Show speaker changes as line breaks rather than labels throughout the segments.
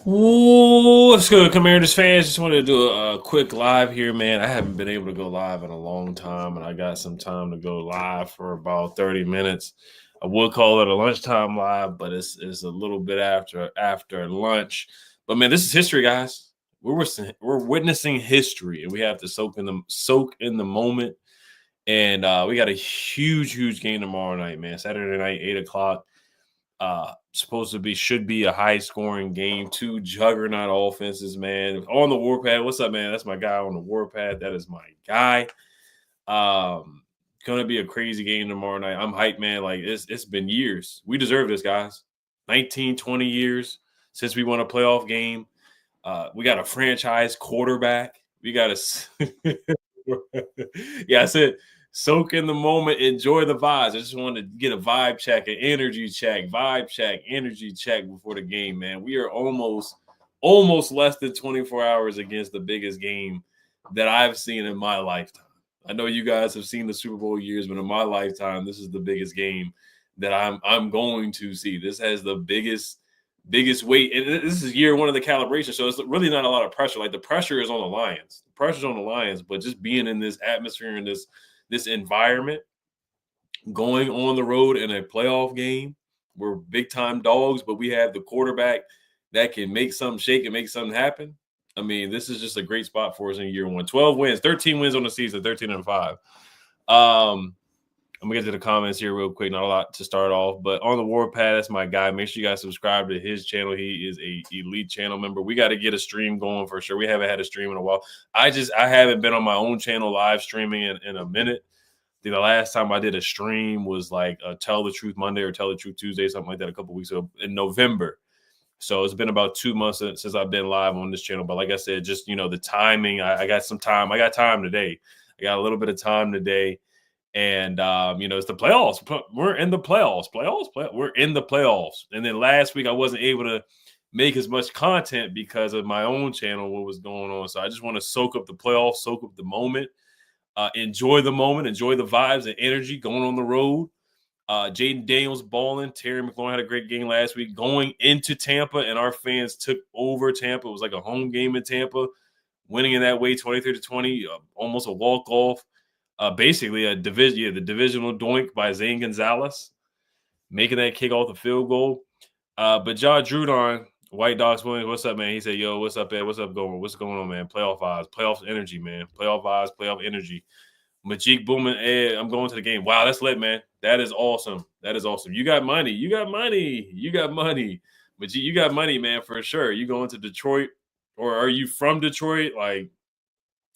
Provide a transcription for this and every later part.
What's good, Commanders fans? Just wanted to do a quick live here, man. I haven't been able to go live in a long time, and I got some time to go live for about 30 minutes. I would call it a lunchtime live, but it's a little bit after lunch. But man, this is history, guys. We're witnessing history, and we have to soak in the moment. And we got a huge game tomorrow night, man. Saturday night, 8 o'clock. Should be a high scoring game. Two juggernaut offenses, man. On the warpath. What's up, man? That's my guy on the warpath. That is my guy. Gonna be a crazy game tomorrow night. I'm hyped, man. Like it's been years. We deserve this, guys. 19, 20 years since we won a playoff game. We got a franchise quarterback. We got a yeah, I said soak in the moment, enjoy the vibes. I just wanted to get a vibe check, an energy check, energy check before the game, man. We are almost less than 24 hours against the biggest game that I've seen in my lifetime. I know you guys have seen the Super Bowl years, but in my lifetime, this is the biggest game that I'm going to see. This has the biggest weight, and this is year one of the calibration, so it's really not a lot of pressure. Like the pressure is on the Lions, but just being in this atmosphere and this environment, going on the road in a playoff game, we're big time dogs, but we have the quarterback that can make something shake and make something happen. I mean, this is just a great spot for us in year one. 12 wins, 13 wins on the season, 13-5. I'm gonna get to the comments here real quick. Not a lot to start off, but on the warpath, that's my guy. Make sure you guys subscribe to his channel. He is a elite channel member. We got to get a stream going for sure. We haven't had a stream in a while. I haven't been on my own channel live streaming in a minute. The last time I did a stream was like a Tell the Truth Monday or Tell the Truth Tuesday, something like that, a couple weeks ago in November. So it's been about 2 months since I've been live on this channel. But like I said, just the timing. I got some time. I got time today. I got a little bit of time today. And it's the playoffs. We're in the playoffs. We're in the playoffs. And then last week I wasn't able to make as much content because of my own channel, what was going on. So I just want to soak up the playoffs, soak up the moment, enjoy the moment, enjoy the vibes and energy going on the road. Jaden Daniels balling. Terry McLaurin had a great game last week going into Tampa, and our fans took over Tampa. It was like a home game in Tampa, winning in that way, 23-20, almost a walk-off. Basically the divisional doink by Zane Gonzalez, making that kick off the field goal. But John Drudon, White Dogs Williams, what's up, man? He said, yo, what's up, Ed? What's going on, man? Playoff vibes, playoff energy, man. Playoff vibes, playoff energy. Majik Boomin, Ed, I'm going to the game. Wow, that's lit, man. That is awesome. You got money. Majik, you got money, man, for sure. You going to Detroit, or are you from Detroit? Like,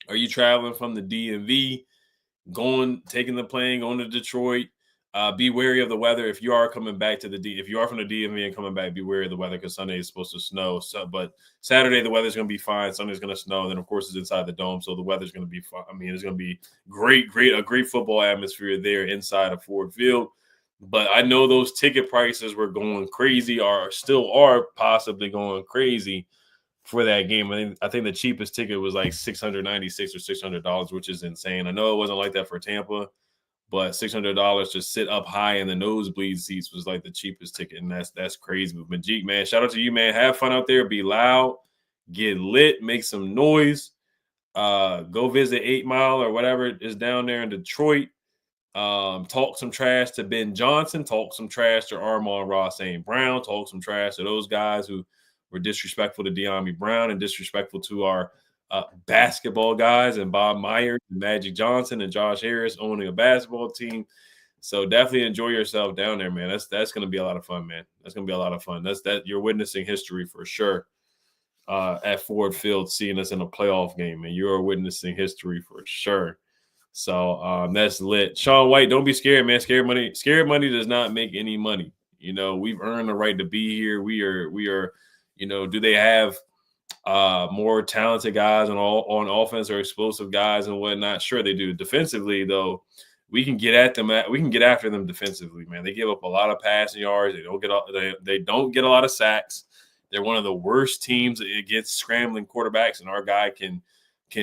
are you traveling from the DMV? Taking the plane, going to Detroit. Be wary of the weather if you are coming back to if you are from the DMV and coming back, be wary of the weather because Sunday is supposed to snow. But Saturday the weather's going to be fine. Sunday's going to snow, and then of course it's inside the dome, so the weather's going to be fine. I mean, it's going to be a great football atmosphere there inside of Ford Field. But I know those ticket prices were going crazy, or still are possibly going crazy for that game. I think the cheapest ticket was like $696 or $600, which is insane. I know it wasn't like that for Tampa, but $600 to sit up high in the nosebleed seats was like the cheapest ticket, and that's crazy. But Majik, man, shout out to you, man. Have fun out there. Be loud, get lit, make some noise. Go visit 8 Mile or whatever is down there in Detroit. Talk some trash to Ben Johnson. Talk some trash to Armand Ross St. Brown. Talk some trash to those guys who were disrespectful to De'Ami Brown and disrespectful to our basketball guys and Bob Myers and Magic Johnson and Josh Harris owning a basketball team. So definitely enjoy yourself down there, man. That's going to be a lot of fun, man. That's going to be a lot of fun. You're witnessing history for sure at Ford Field, seeing us in a playoff game, and you're witnessing history for sure. So that's lit. Sean White, don't be scared, man. Scared money does not make any money. We've earned the right to be here. We are. Do they have more talented guys on offense or explosive guys and whatnot? Sure, they do. Defensively, though, we can get at them. We can get after them defensively, man. They give up a lot of passing yards. They don't get a lot of sacks. They're one of the worst teams against scrambling quarterbacks, and our guy can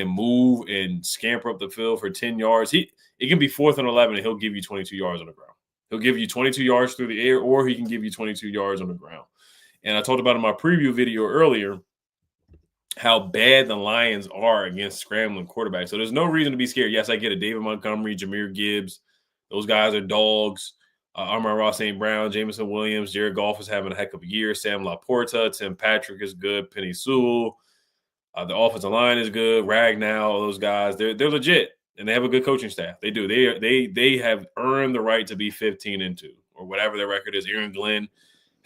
move and scamper up the field for 10 yards. It can be 4th and 11, and he'll give you 22 yards on the ground. He'll give you 22 yards through the air, or he can give you 22 yards on the ground. And I talked about in my preview video earlier how bad the Lions are against scrambling quarterbacks. So there's no reason to be scared. Yes, I get it. David Montgomery, Jahmyr Gibbs, those guys are dogs. Amon-Ra St. Brown, Jameson Williams, Jared Goff is having a heck of a year. Sam Laporta, Tim Patrick is good. Penny Sewell, the offensive line is good. Ragnow, all those guys, they're legit, and they have a good coaching staff. They do. They have earned the right to be 15-2 or whatever their record is. Aaron Glenn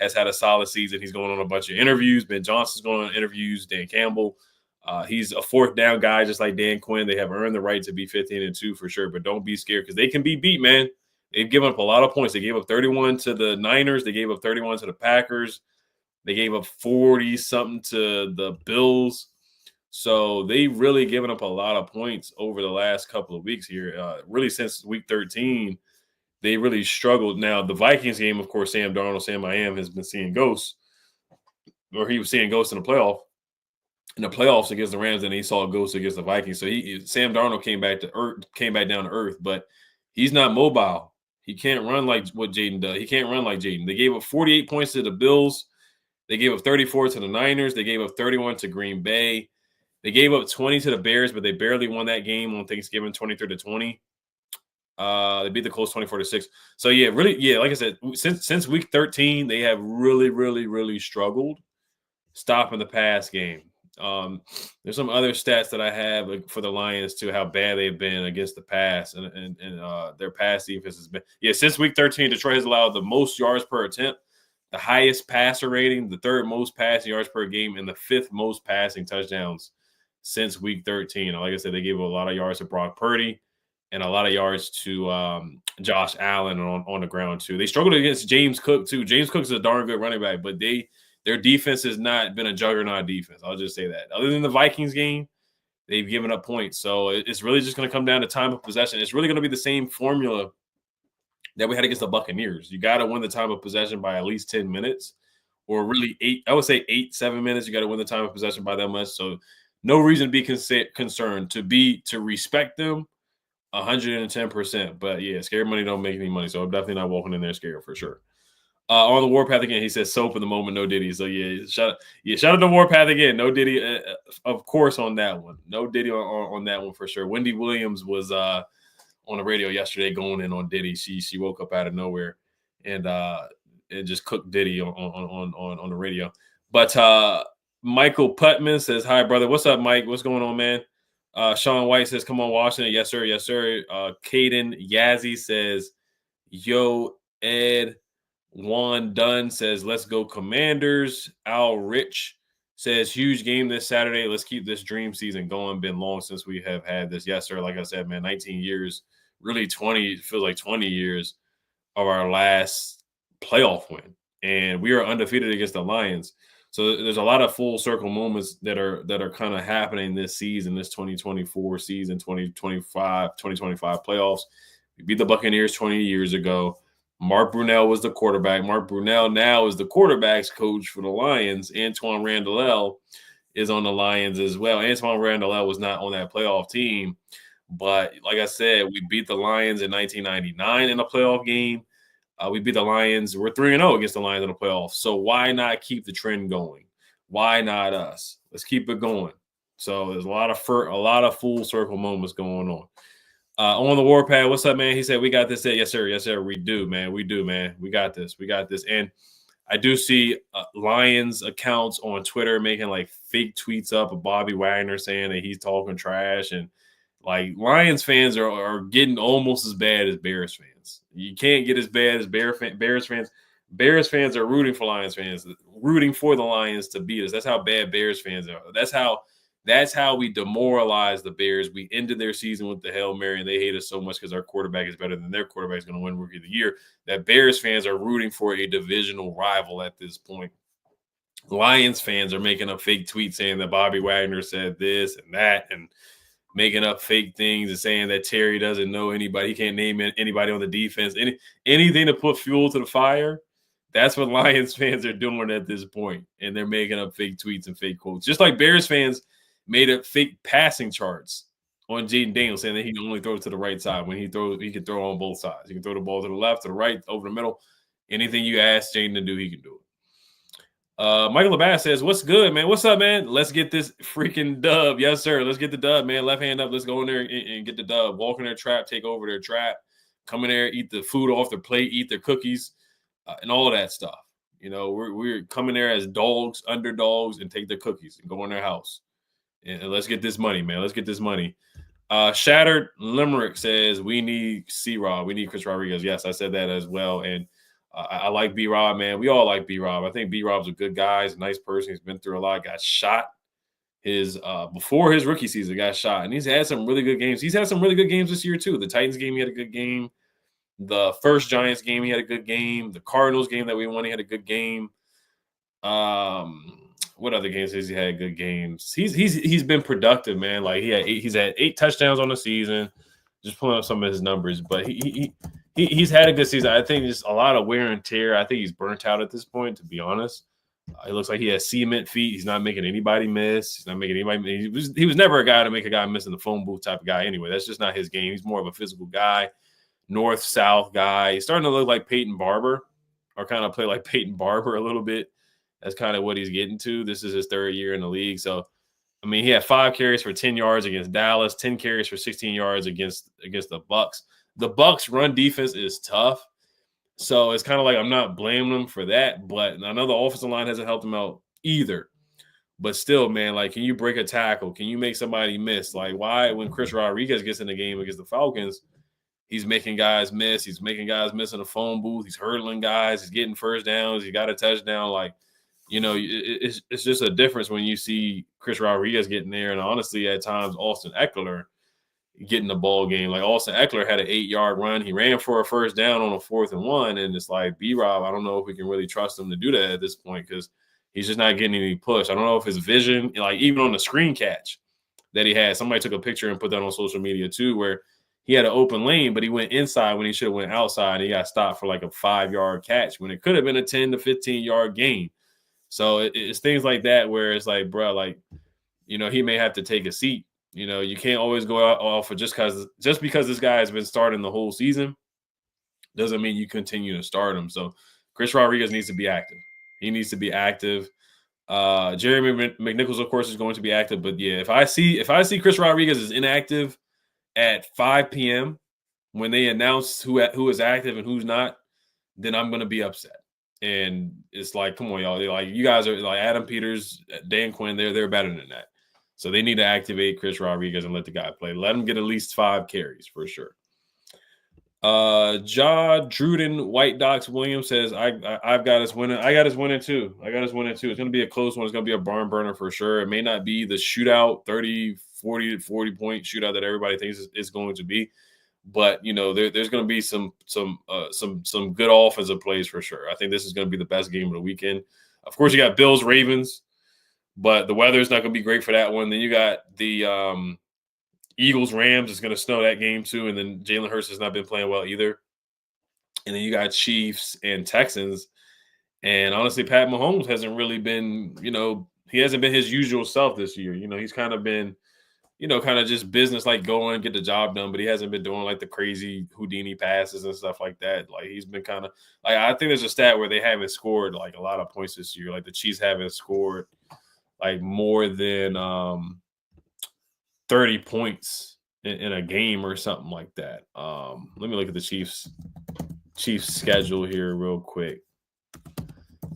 has had a solid season. He's going on a bunch of interviews. Ben Johnson's going on interviews. Dan Campbell, he's a fourth down guy, just like Dan Quinn. They have earned the right to be 15-2 for sure, but don't be scared because they can be beat, man. They've given up a lot of points. They gave up 31 to the Niners. They gave up 31 to the Packers. They gave up 40-something to the Bills. So they've really given up a lot of points over the last couple of weeks here. Really since week 13, they really struggled. Now, the Vikings game, of course, Sam Darnold, Sam I Am has been seeing ghosts, or he was seeing ghosts in the playoffs against the Rams, and he saw ghosts against the Vikings. So Sam Darnold came back down to earth, but he's not mobile. He can't run like what Jaden does. He can't run like Jaden. They gave up 48 points to the Bills. They gave up 34 to the Niners. They gave up 31 to Green Bay. They gave up 20 to the Bears, but they barely won that game on Thanksgiving, 23-20. They beat the Colts 24-6. So like I said, since week 13, they have really, really, really struggled stopping the pass game. There's some other stats that I have for the Lions too, how bad they've been against the pass, and their pass defense has been. Since week 13, Detroit has allowed the most yards per attempt, the highest passer rating, the third most passing yards per game, and the fifth most passing touchdowns since week 13. Like I said, they gave a lot of yards to Brock Purdy and a lot of yards to Josh Allen on the ground too. They struggled against James Cook too. James Cook's a darn good running back, but their defense has not been a juggernaut defense. I'll just say that. Other than the Vikings game, they've given up points. So it's really just going to come down to time of possession. It's really going to be the same formula that we had against the Buccaneers. You got to win the time of possession by at least 10 minutes, or really 7 minutes. You got to win the time of possession by that much. So no reason to be concerned, to respect them 110%. But scared money don't make any money. So I'm definitely not walking in there scared for sure. On the Warpath again, he says soap in the moment, no Diddy. So shout out to Warpath again, no Diddy, of course, on that one. No Diddy on that one for sure. Wendy Williams was on the radio yesterday going in on Diddy. She woke up out of nowhere and just cooked Diddy on the radio. But Michael Putman says, hi, brother. What's up, Mike? What's going on, man? Sean White says, come on, Washington. Yes, sir. Yes, sir. Caden Yazzie says, yo, Ed. Juan Dunn says, let's go Commanders. Al Rich says, huge game this Saturday. Let's keep this dream season going. Been long since we have had this. Yes, sir. Like I said, man, 19 years, really 20, it feels like 20 years of our last playoff win. And we are undefeated against the Lions. So there's a lot of full circle moments that are kind of happening this season, this 2024 season, 2025 playoffs. We beat the Buccaneers 20 years ago. Mark Brunell was the quarterback. Mark Brunell now is the quarterback's coach for the Lions. Antoine Randall is on the Lions as well. Antoine Randall was not on that playoff team. But like I said, we beat the Lions in 1999 in a playoff game. We beat the Lions. We're 3-0 against the Lions in the playoffs. So why not keep the trend going? Why not us? Let's keep it going. So there's a lot of full circle moments going on. On the Warpath, what's up, man? He said, we got this. Yes, sir. Yes, sir. We do, man. We got this. And I do see Lions accounts on Twitter making like fake tweets up of Bobby Wagner saying that he's talking trash. And like Lions fans are getting almost as bad as Bears fans. You can't get as bad as Bears fans. Bears fans are rooting for Lions fans, rooting for the Lions to beat us. That's how bad Bears fans are. That's how we demoralize the Bears. We ended their season with the Hail Mary, and they hate us so much because our quarterback is better than their quarterback is going to win Rookie of the Year, that Bears fans are rooting for a divisional rival at this point. Lions fans are making up fake tweets saying that Bobby Wagner said this and that, and making up fake things and saying that Terry doesn't know anybody. He can't name anybody on the defense. Anything to put fuel to the fire. That's what Lions fans are doing at this point, and they're making up fake tweets and fake quotes. Just like Bears fans made up fake passing charts on Jaden Daniels saying that he can only throw to the right side. When he can throw on both sides. He can throw the ball to the left, to the right, over the middle. Anything you ask Jaden to do, he can do it. Michael Labatt says, "What's good, man? What's up, man? Let's get this freaking dub. Yes, sir. Let's get the dub, man. Left hand up. Let's go in there and get the dub. Walk in their trap, take over their trap, come in there, eat the food off their plate, eat their cookies, and all of that stuff. You know, we're coming there as dogs, underdogs, and take their cookies and go in their house. And let's get this money, man. Let's get this money." Shattered Limerick says, "We need C-Rob. We need Chris Rodriguez." Yes, I said that as well. And I like B-Rob, man. We all like B-Rob. I think B-Rob's a good guy. He's a nice person. He's been through a lot. Got shot before his rookie season, got shot. And he's had some really good games. He's had some really good games this year, too. The Titans game, he had a good game. The first Giants game, he had a good game. The Cardinals game that we won, he had a good game. What other games has he had good games? He's been productive, man. Like he's had 8 touchdowns on the season. Just pulling up some of his numbers, but he's had a good season. I think just a lot of wear and tear. I think he's burnt out at this point, to be honest. It looks like he has cement feet. He's not making anybody miss. He's not making anybody miss. He was never a guy to make a guy miss in the phone booth type of guy anyway. That's just not his game. He's more of a physical guy, north-south guy. He's starting to look like Peyton Barber, or kind of play like Peyton Barber a little bit. That's kind of what he's getting to. This is his 3rd year in the league. So, I mean, he had 5 carries for 10 yards against Dallas, 10 carries for 16 yards against the Bucs. The Bucs run defense is tough. So it's kind of like I'm not blaming them for that, but I know the offensive line hasn't helped him out either. But still, man, like, can you break a tackle? Can you make somebody miss? Like, why when Chris Rodriguez gets in the game against the Falcons, he's making guys miss. He's making guys miss in the phone booth. He's hurdling guys. He's getting first downs. He got a touchdown. Like, you know, it's just a difference when you see Chris Rodriguez getting there. And honestly, at times, Austin Eckler getting the ball game. Like, Austin Eckler had an 8-yard run. He ran for a first down on a 4th and 1. And it's like, B-Rob, I don't know if we can really trust him to do that at this point because he's just not getting any push. I don't know if his vision, like even on the screen catch that he had, somebody took a picture and put that on social media too, where he had an open lane, but he went inside when he should have went outside. And he got stopped for like a 5-yard catch when it could have been a 10 to 15-yard gain. So it's things like that where it's like, bro, like, you know, he may have to take a seat. You know, you can't always go out off of just because this guy has been starting the whole season doesn't mean you continue to start him. So Chris Rodriguez needs to be active. He needs to be active. Jeremy McNichols, of course, is going to be active. But yeah, if I see Chris Rodriguez is inactive at 5 p.m. when they announce who is active and who's not, then I'm going to be upset. And it's like, come on, y'all. Like, you guys are like Adam Peters, Dan Quinn. They're better than that. So they need to activate Chris Rodriguez and let the guy play. Let him get at least 5 carries for sure. Druden White Docs Williams says, I've got us winning. I got us winning too. It's going to be a close one. It's going to be a barn burner for sure. It may not be the shootout, 30 point shootout that everybody thinks it's going to be. But, you know, there's going to be some good offensive plays for sure. I think this is going to be the best game of the weekend. Of course, you got Bills Ravens, but the weather is not going to be great for that one. Then you got the Eagles Rams. It's going to snow that game too, and then Jalen Hurts has not been playing well either. And then you got Chiefs and Texans. And honestly, Pat Mahomes hasn't really been, you know, he hasn't been his usual self this year. You know, he's kind of been, you know, kind of just business, like go and get the job done, but he hasn't been doing like the crazy Houdini passes and stuff like that. Like, he's been kind of like, I think there's a stat where they haven't scored like a lot of points this year. Like, the Chiefs haven't scored like more than 30 points in a game or something like that. Let me look at the Chiefs schedule here real quick.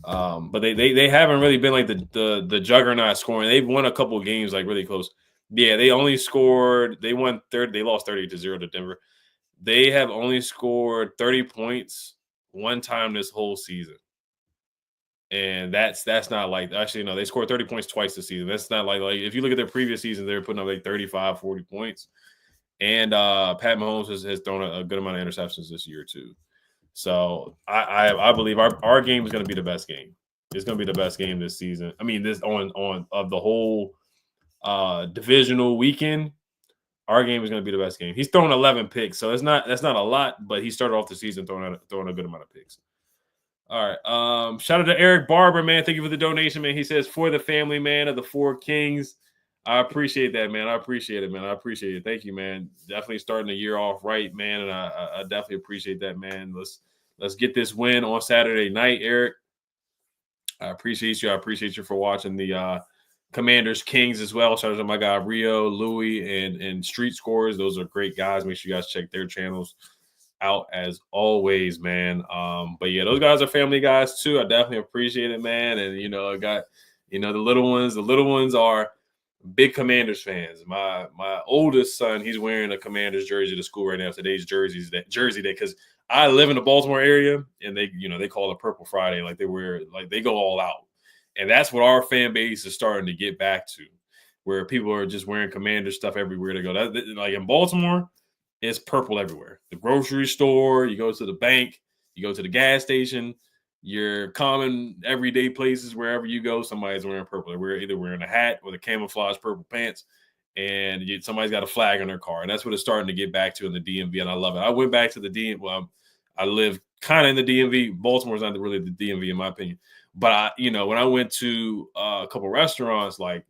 But they haven't really been like the juggernaut scoring. They've won a couple of games like really close. Yeah, they only scored. They won 30. They lost 30-0 to Denver. They have only scored 30 points one time this whole season, and that's not like, actually no, they scored 30 points twice this season. That's not like if you look at their previous season, they were putting up like 35, 40 points. And Pat Mahomes has thrown a good amount of interceptions this year too. So I believe our game is going to be the best game. It's going to be the best game this season. I mean, this on of the whole divisional weekend, our game is going to be the best game. He's thrown 11 picks, so that's not a lot, but he started off the season throwing a good amount of picks. All right. Shout out to Eric Barber, man. Thank you for the donation, man. He says, for the family, man, of the 4 Kings. I appreciate that, man. I appreciate it, man. I appreciate it. Thank you, man. Definitely starting the year off right, man, and I definitely appreciate that, man. Let's get this win on Saturday night, Eric. I appreciate you. I appreciate you for watching the Commanders Kings as well. Shout out to my guy Rio, Louie, and Street Scores. Those are great guys. Make sure you guys check their channels out as always, man. But yeah, those guys are family guys too. I definitely appreciate it, man. And I got the little ones. The little ones are big Commanders fans. My oldest son, he's wearing a Commanders jersey to school right now. Today's Jersey day because I live in the Baltimore area, and they call it Purple Friday. Like they go all out, and that's what our fan base is starting to get back to, where people are just wearing Commander stuff everywhere they go. Like in Baltimore, it's purple everywhere. The grocery store, you go to the bank, you go to the gas station, your common everyday places, wherever you go, somebody's wearing purple. They're either wearing a hat or the camouflage purple pants, and somebody's got a flag on their car. And that's what it's starting to get back to in the DMV, and I love it. I went back to the DMV. Well, I live kind of in the DMV. Baltimore's not really the DMV, in my opinion. But when I went to a couple restaurants, like,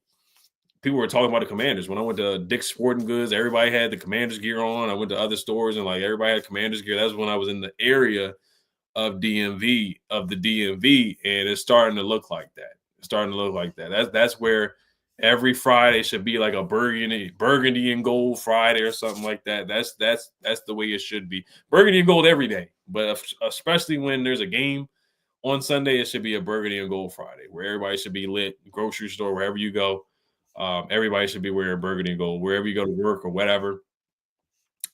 people were talking about the Commanders. When I went to Dick's Sporting Goods, everybody had the Commanders gear on. I went to other stores and like everybody had Commanders gear. That's when I was in the area of the DMV, and it's starting to look like that. It's starting to look like that. That's where every Friday should be like a burgundy and gold Friday or something like that. That's the way it should be. Burgundy and gold every day, but especially when there's a game on Sunday, it should be a burgundy and gold Friday where everybody should be lit. Grocery store, wherever you go. Everybody should be wearing burgundy and gold wherever you go to work or whatever.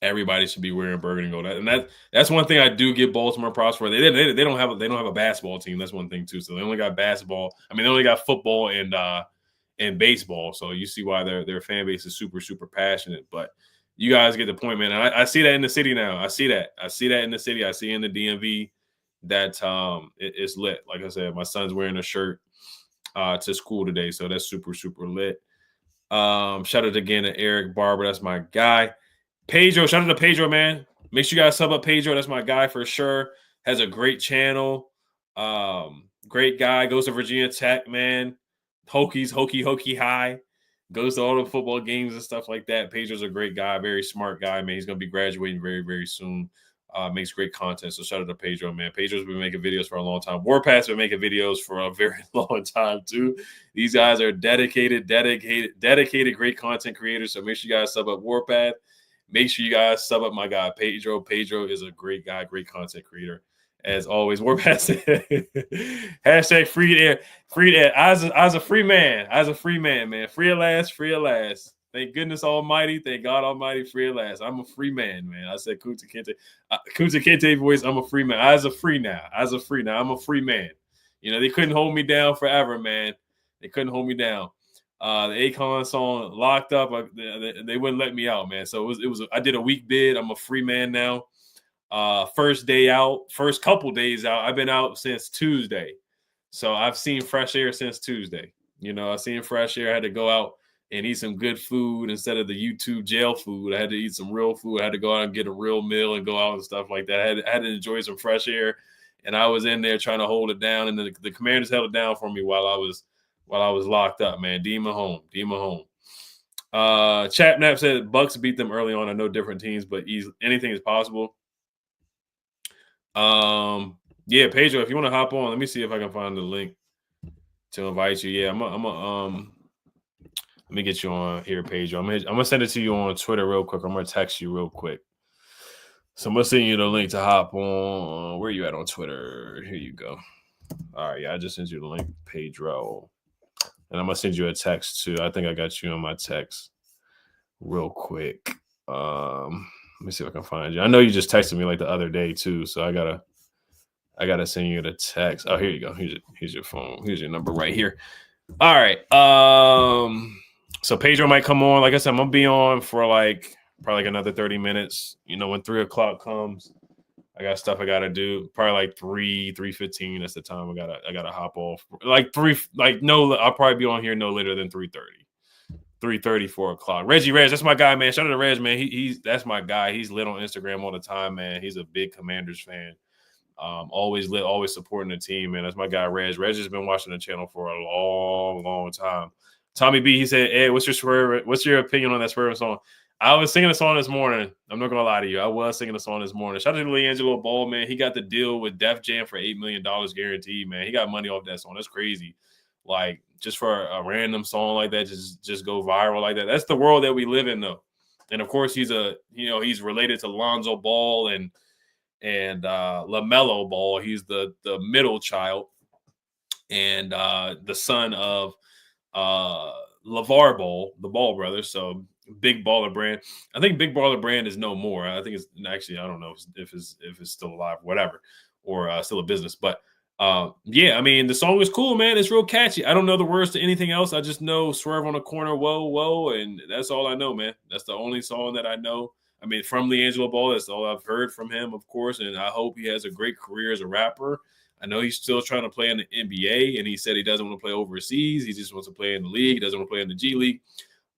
Everybody should be wearing burgundy and gold, and that's one thing I do give Baltimore props for. They don't have a basketball team. That's one thing too. So they only got basketball. I mean, they only got football and baseball. So you see why their fan base is super, super passionate. But you guys get the point, man. And I see that in the city now. I see that in the city. I see in the DMV that it's lit. Like I said, my son's wearing a shirt to school today, so that's super, super lit. Shout out again to Eric Barber. That's my guy. Pedro, shout out to Pedro, man. Make sure you guys sub up Pedro. That's my guy for sure. Has a great channel. Great guy. Goes to Virginia Tech, man. Hokies, hokey high. Goes to all the football games and stuff like that. Pedro's a great guy, very smart guy, man. He's going to be graduating very, very soon. Makes great content. So shout out to Pedro, man. Pedro's been making videos for a long time. Warpath's been making videos for a very long time too. These guys are dedicated, great content creators. So make sure you guys sub up Warpath. Make sure you guys sub up my guy Pedro. Pedro is a great guy, great content creator. As always, Warpath said, hashtag free air. I was a free man. Man. Free at last. Thank goodness almighty. Thank God almighty. Free at last. I'm a free man, man. I said Kunta Kinte. Kunta Kinte voice, I'm a free man. I was a free now. I'm a free man. They couldn't hold me down forever, man. They couldn't hold me down. The Akon song, Locked Up, they wouldn't let me out, man. So it was. I did a week bid. I'm a free man now. First couple days out. I've been out since Tuesday. So I've seen fresh air since Tuesday. I've seen fresh air. I had to go out and eat some good food instead of the YouTube jail food. I had to eat some real food. I had to go out and get a real meal and go out and stuff like that. I had to enjoy some fresh air, and I was in there trying to hold it down, and the Commanders held it down for me while I was locked up, man. Dema home. Chapnap said Bucks beat them early on. I know different teams, but anything is possible. Yeah, Pedro, if you want to hop on, let me see if I can find the link to invite you. Yeah, let me get you on here, Pedro. I'm gonna send it to you on Twitter real quick. I'm gonna text you real quick. So I'm gonna send you the link to hop on. Where you at on Twitter? Here you go. All right, yeah, I just sent you the link, Pedro. And I'm gonna send you a text too. I think I got you on my text real quick. Let me see if I can find you. I know you just texted me like the other day too, so I gotta send you the text. Oh, here you go. Here's your phone. Here's your number right here. All right. So Pedro might come on. Like I said, I'm gonna be on for probably another 30 minutes. When 3 o'clock comes, I got stuff I gotta do. Probably like 3:15. That's the time I gotta hop off. Like 3. I'll probably be on here no later than 3:30. 3:30, 4 o'clock. Reggie Reg, that's my guy, man. Shout out to Reg, man. That's my guy. He's lit on Instagram all the time, man. He's a big Commanders fan. Always lit, always supporting the team, man. That's my guy, Reg. Reg has been watching the channel for a long, long time. Tommy B, he said, Ed, what's your opinion on that Swerve song? I was singing a song this morning. I'm not gonna lie to you. I was singing a song this morning. Shout out to LiAngelo Ball, man. He got the deal with Def Jam for $8 million guaranteed, man. He got money off that song. That's crazy. Like, just for a random song like that, just go viral like that. That's the world that we live in, though. And of course, he's related to Lonzo Ball and LaMelo Ball. He's the middle child and the son of LeVar Ball, the Ball brothers. So Big Baller Brand. I think Big Baller Brand is no more. I think it's actually, I don't know if it's still alive, whatever, or still a business. But yeah, I mean, the song is cool, man. It's real catchy. I don't know the words to anything else. I just know Swerve on the Corner, whoa, whoa, and that's all I know, man. That's the only song that I know. I mean, from LiAngelo Ball, that's all I've heard from him, of course, and I hope he has a great career as a rapper. I know he's still trying to play in the NBA, and he said he doesn't want to play overseas. He just wants to play in the league. He doesn't want to play in the G League.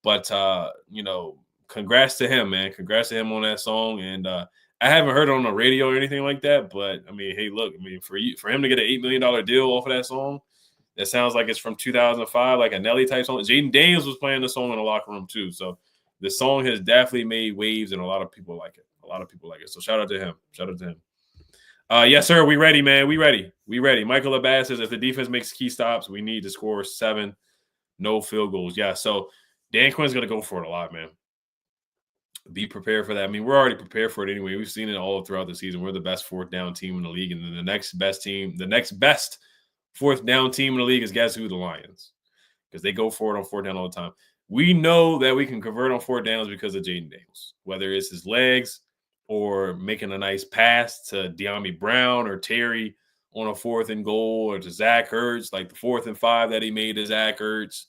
But, congrats to him, man. Congrats to him on that song. And I haven't heard it on the radio or anything like that. But, I mean, hey, look, I mean, for him to get an $8 million deal off of that song, that sounds like it's from 2005, like a Nelly type song. Jaden Daniels was playing the song in the locker room, too. So the song has definitely made waves, and a lot of people like it. So shout out to him. Yes, sir. We ready, man. We ready. Michael Abbas says if the defense makes key stops, we need to score 7, no field goals. Yeah, so Dan Quinn's going to go for it a lot, man. Be prepared for that. I mean, we're already prepared for it anyway. We've seen it all throughout the season. We're the best fourth down team in the league. And then the next best fourth down team in the league is, guess who? The Lions. Because they go for it on fourth down all the time. We know that we can convert on fourth downs because of Jaden Daniels, whether it's his legs or making a nice pass to De'Ami Brown or Terry on a 4th and goal, or to Zach Ertz, like the 4th and 5 that he made to Zach Ertz.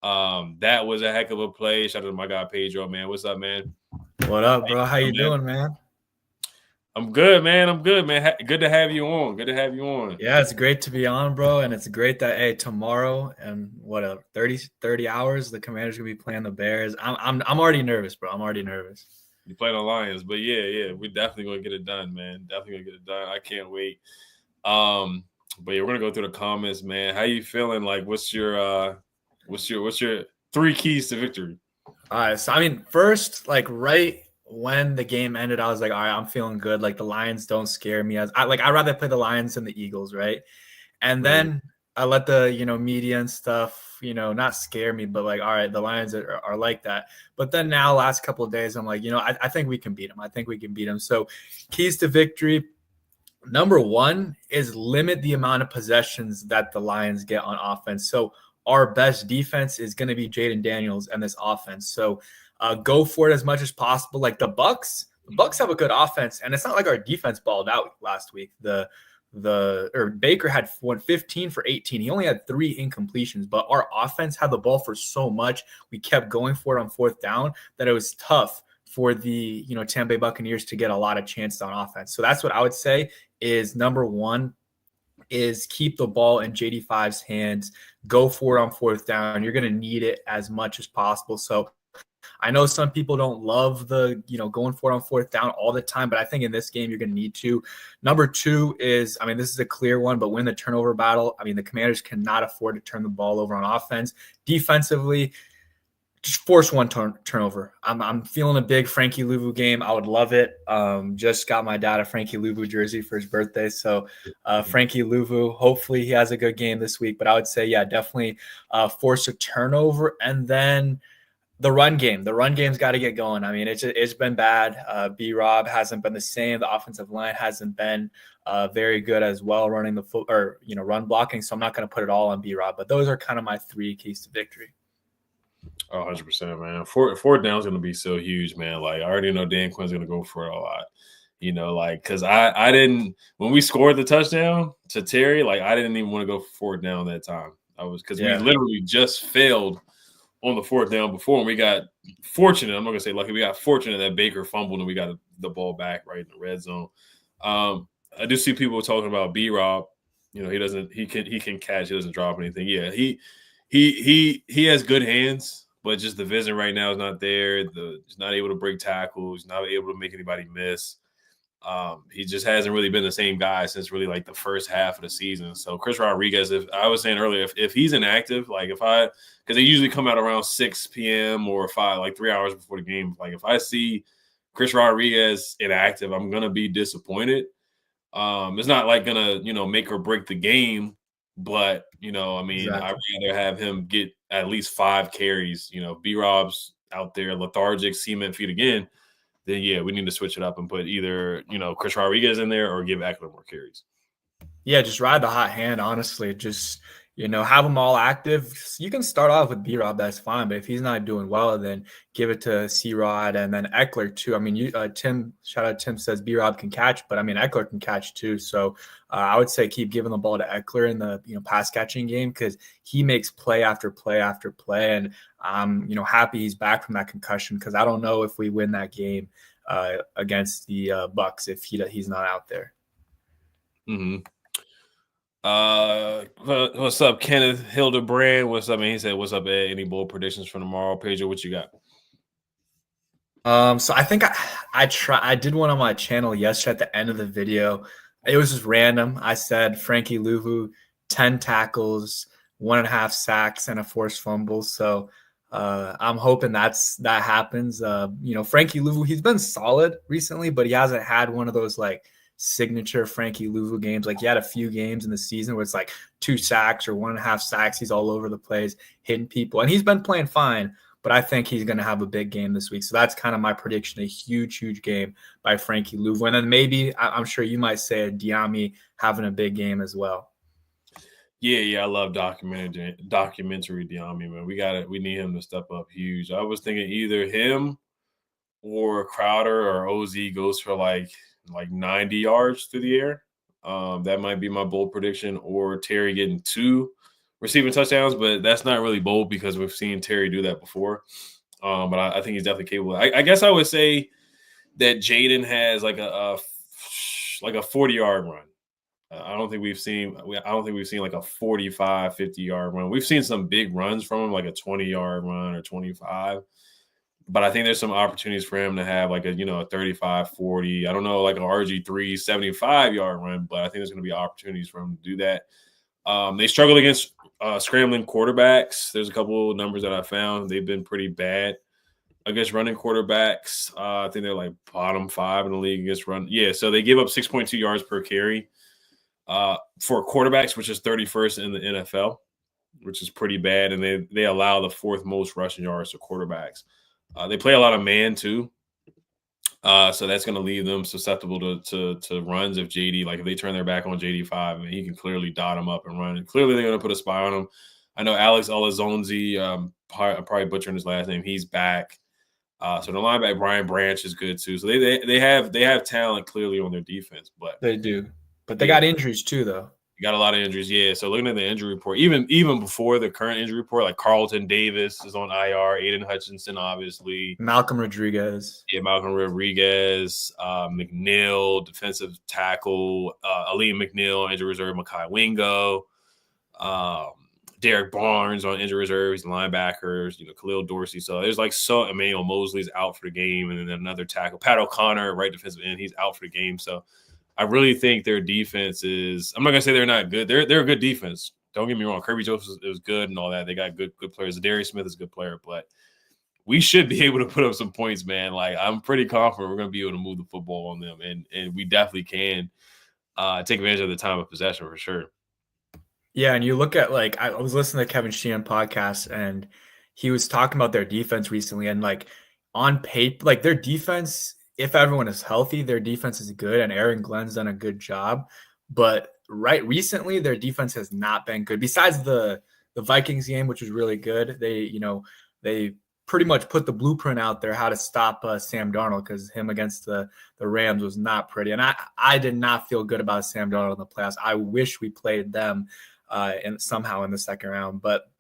That was a heck of a play. Shout out to my guy Pedro, man. What's up, man?
What up, bro? How you doing, man?
I'm good, man. Good to have you on.
Yeah, it's great to be on, bro. And it's great that tomorrow and 30 hours, the Commanders gonna be playing the Bears. I'm already nervous, bro. I'm already nervous.
You play the Lions, but yeah, we're definitely gonna get it done, man. I can't wait. But yeah, we're gonna go through the comments, man. How you feeling? Like, what's your 3 keys to victory?
All right, so I mean, first, like right when the game ended, I was like, all right, I'm feeling good. Like the Lions don't scare me. I'd rather play the Lions than the Eagles, right? And then I let the media and stuff, not scare me, but like, all right, the Lions are like that. But then now, last couple of days, I'm like, I think we can beat them. So keys to victory. Number 1 is limit the amount of possessions that the Lions get on offense. So our best defense is going to be Jaden Daniels and this offense. So go for it as much as possible. Like the Bucks have a good offense, and it's not like our defense balled out last week. Baker had 15 for 18. He only had 3 incompletions, but our offense had the ball for so much. We kept going for it on 4th down that it was tough for the Tampa Bay Buccaneers to get a lot of chances on offense. So that's what I would say is number 1 is keep the ball in JD5's hands, go for it on 4th down. You're going to need it as much as possible. So I know some people don't love the, going for it on 4th down all the time, but I think in this game, you're going to need to. Number 2 is, I mean, this is a clear one, but win the turnover battle. I mean, the Commanders cannot afford to turn the ball over on offense. Defensively, just force 1 turnover. I'm feeling a big Frankie Louvu game. I would love it. Just got my dad a Frankie Louvu jersey for his birthday. So Frankie Louvu, hopefully he has a good game this week. But I would say, yeah, definitely force a turnover. And then the run game. The run game's got to get going. I mean, it's been bad. B-Rob hasn't been the same. The offensive line hasn't been very good as well running the run blocking. So I'm not going to put it all on B-Rob. But those are kind of my 3 keys to victory.
Oh, 100%, man. Fourth down is going to be so huge, man. Like, I already know Dan Quinn's going to go for it a lot. Because I didn't – when we scored the touchdown to Terry, like, I didn't even want to go for 4th down that time. Because we literally just failed on the 4th down before, and we got fortunate. I'm not going to say lucky. We got fortunate that Baker fumbled and we got the ball back right in the red zone. I do see people talking about B-Rob. He can catch. He doesn't drop anything. Yeah, he has good hands, but just the vision right now is not there. He's not able to break tackles. He's not able to make anybody miss. He just hasn't really been the same guy since really like the first half of the season. So Chris Rodriguez, if I was saying earlier, if he's inactive, like because they usually come out around 6 p.m. or 3 hours before the game. Like if I see Chris Rodriguez inactive, I'm gonna be disappointed. It's not like gonna make or break the game, but I mean,
Exactly.
I'd rather have him get at least 5 carries. B-Rob's out there lethargic, cement feet again. Then yeah, we need to switch it up and put either Chris Rodriguez in there or give Eckler more carries.
Yeah, just ride the hot hand, honestly. Just, have them all active. You can start off with B-Rob, that's fine. But if he's not doing well, then give it to C-Rod and then Eckler too. I mean, Tim, shout out Tim, says B-Rob can catch, but I mean, Eckler can catch too. So I would say keep giving the ball to Eckler in the pass catching game because he makes play after play after play. And I'm happy he's back from that concussion because I don't know if we win that game against the Bucks if he's not out there.
Mm-hmm. What's up, Kenneth Hildebrand? What's up, man? He said, "What's up, Ed? Any bold predictions for tomorrow?" Pedro, what you got?
So I think I did one on my channel yesterday at the end of the video. It was just random. I said Frankie Louvu, 10 tackles, 1.5 sacks, and a forced fumble. So I'm hoping that happens. Frankie Louvu, he's been solid recently, but he hasn't had one of those like signature Frankie Louvu games. Like he had a few games in the season where it's like 2 sacks or 1.5 sacks. He's all over the place, hitting people, and he's been playing fine. But I think he's going to have a big game this week. So that's kind of my prediction, a huge, huge game by Frankie Louvu. And then maybe, I'm sure you might say a Diami having a big game as well.
Yeah, I love documentary Diami, man. We need him to step up huge. I was thinking either him or Crowder or OZ goes for like 90 yards through the air. That might be my bold prediction, or Terry getting 2 receiving touchdowns, but that's not really bold because we've seen Terry do that before. But I think he's definitely capable. I guess I would say that Jaden has like a 40-yard run. I don't think we've seen like a 45, 50-yard run. We've seen some big runs from him, like a 20-yard run or 25. But I think there's some opportunities for him to have like a 35, 40. I don't know, like a RG3 75-yard run, but I think there's going to be opportunities for him to do that. They struggle against scrambling quarterbacks. There's a couple of numbers that I found. They've been pretty bad against running quarterbacks. I think they're like bottom 5 in the league against run. Yeah, so they give up 6.2 yards per carry for quarterbacks, which is 31st in the NFL, which is pretty bad. And they allow the 4th most rushing yards to quarterbacks. They play a lot of man too. So that's going to leave them susceptible to runs if they turn their back on JD5, I mean, he can clearly dot them up and run. And clearly they're going to put a spy on him. I know Alex Olazonzi, I'm probably butchering his last name. He's back. So the linebacker Brian Branch is good too. So they have talent clearly on their defense, but
they do. But they got injuries too, though.
Got a lot of injuries, yeah. So looking at the injury report, even before the current injury report, like Carlton Davis is on IR, Aiden Hutchinson, obviously.
Malcolm Rodriguez.
Yeah, Malcolm Rodriguez, McNeil, defensive tackle, Aleem McNeil, injury reserve, Mekhi Wingo, Derek Barnes on injury reserve, he's linebackers, Khalil Dorsey. So there's Emmanuel Mosley's out for the game, and then another tackle, Pat O'Connor, right defensive end, he's out for the game. So I really think their defense is – I'm not going to say they're not good. They're a good defense. Don't get me wrong. Kirby Joseph is good and all that. They got good players. Darius Smith is a good player. But we should be able to put up some points, man. Like, I'm pretty confident we're going to be able to move the football on them. And we definitely can take advantage of the time of possession for sure.
Yeah, and you look at, I was listening to Kevin Sheehan podcast, and he was talking about their defense recently. And, on paper, their defense – if everyone is healthy, their defense is good, and Aaron Glenn's done a good job. But recently, their defense has not been good. Besides the Vikings game, which was really good, they pretty much put the blueprint out there how to stop Sam Darnold, because him against the Rams was not pretty. And I did not feel good about Sam Darnold in the playoffs. I wish we played them somehow in the second round, but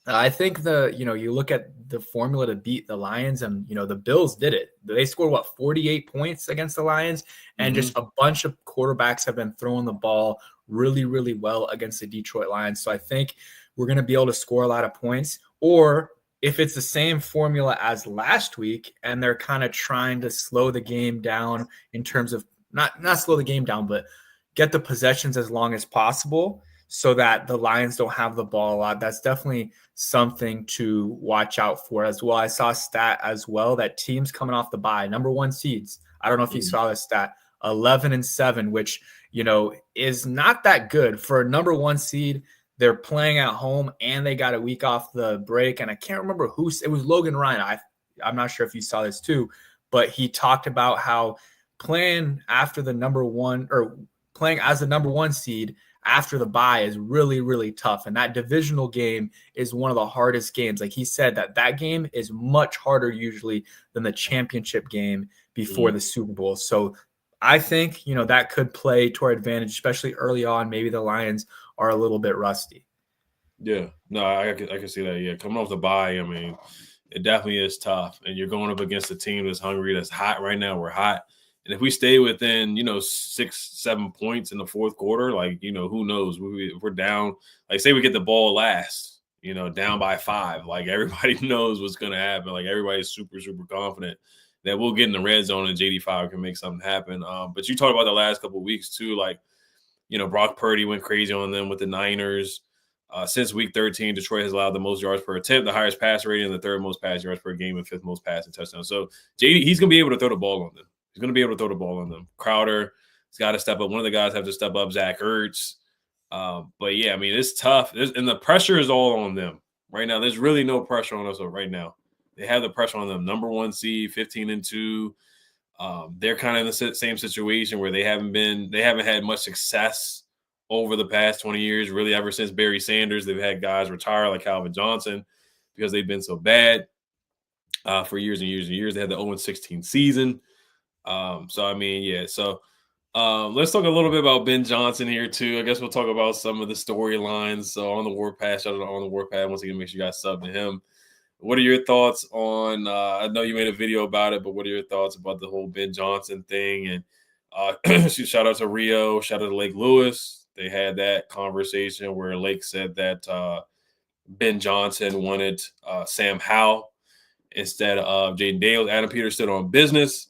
I think you look at the formula to beat the Lions, and, the Bills did it. They scored, 48 points against the Lions, and just a bunch of quarterbacks have been throwing the ball really, really well against the Detroit Lions. So I think we're going to be able to score a lot of points. Or if it's the same formula as last week and they're kind of trying to slow the game down in terms of not slow the game down, but get the possessions as long as possible so that the Lions don't have the ball a lot. That's definitely something to watch out for as well. I saw a stat as well that teams coming off the bye, number 1 seeds. I don't know if you saw this stat, 11-7, which, is not that good for a number 1 seed. They're playing at home and they got a week off the break. And I can't remember it was Logan Ryan. I'm not sure if you saw this too, but he talked about how playing after the number 1 or playing as the number 1 seed after the bye is really, really tough. And that divisional game is one of the hardest games. Like he said, that game is much harder usually than the championship game before the Super Bowl. So I think, that could play to our advantage, especially early on. Maybe the Lions are a little bit rusty.
Yeah, no, I can see that. Yeah, coming off the bye, I mean, it definitely is tough. And you're going up against a team that's hungry, that's hot right now. We're hot. And if we stay within, 6-7 points in the fourth quarter, like, who knows? We're down. Like, say we get the ball last, down by 5. Like, everybody knows what's going to happen. Like, everybody's super, super confident that we'll get in the red zone and JD5 can make something happen. But you talked about the last couple of weeks, too. Like, Brock Purdy went crazy on them with the Niners. Since week 13, Detroit has allowed the most yards per attempt, the highest pass rating, and the 3rd most pass yards per game, and 5th most passing touchdowns. So, JD, he's going to be able to throw the ball on them. He's going to be able to throw the ball on them. Crowder has got to step up. One of the guys have to step up, Zach Ertz. But, yeah, I mean, it's tough. And the pressure is all on them right now. There's really no pressure on us right now. They have the pressure on them. Number 1 seed, 15-2. They're kind of in the same situation where they haven't had much success over the past 20 years, really ever since Barry Sanders. They've had guys retire like Calvin Johnson because they've been so bad for years and years and years. They had the 0-16 season. So, I mean, yeah. So, let's talk a little bit about Ben Johnson here, too. I guess we'll talk about some of the storylines. So, on the Warpath, shout out on the Warpath. Once again, make sure you guys sub to him. What are your thoughts on I know you made a video about it, but what are your thoughts about the whole Ben Johnson thing? And shout out to Rio, shout out to Lake Lewis. They had that conversation where Lake said that Ben Johnson wanted Sam Howell instead of Jaden Daniels. Adam Peters stood on business,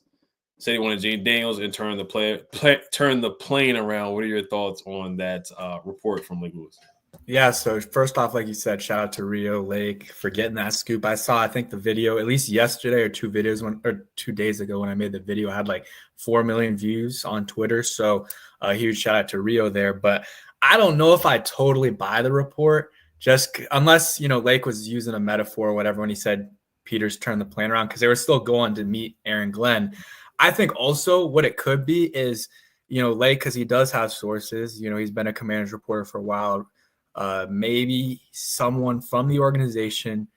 said he wanted Jaden Daniels and turn the plane around. What are your thoughts on that report from Lake Lewis?
Yeah, so first off, like you said, shout out to Rio Lake for getting that scoop. I saw, I think the video, at least yesterday or 2 days ago when I made the video, I had like 4 million views on Twitter. So a huge shout out to Rio there. But I don't know if I totally buy the report, just unless, Lake was using a metaphor or whatever when he said Peters turned the plane around because they were still going to meet Aaron Glenn. I think also what it could be is, Lake, because he does have sources, he's been a Commanders reporter for a while. Maybe someone from the organization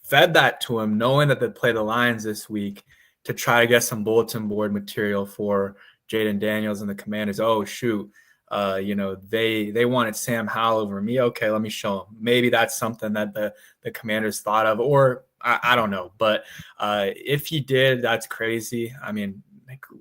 fed that to him, knowing that they play the Lions this week, to try to get some bulletin board material for Jaden Daniels and the Commanders. Oh, shoot. They wanted Sam Howell over me. Okay, let me show them. Maybe that's something that the Commanders thought of, or I don't know. But if he did, that's crazy. I mean,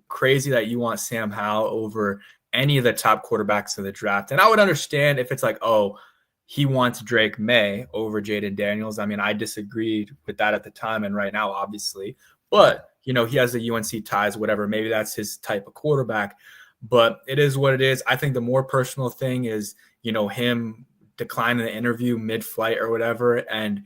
crazy that you want Sam Howell over any of the top quarterbacks of the draft. And I would understand if it's like, oh, he wants Drake May over Jaden Daniels. I mean, I disagreed with that at the time and right now, obviously. But, he has the UNC ties, whatever. Maybe that's his type of quarterback. But it is what it is. I think the more personal thing is, him declining the interview mid-flight or whatever and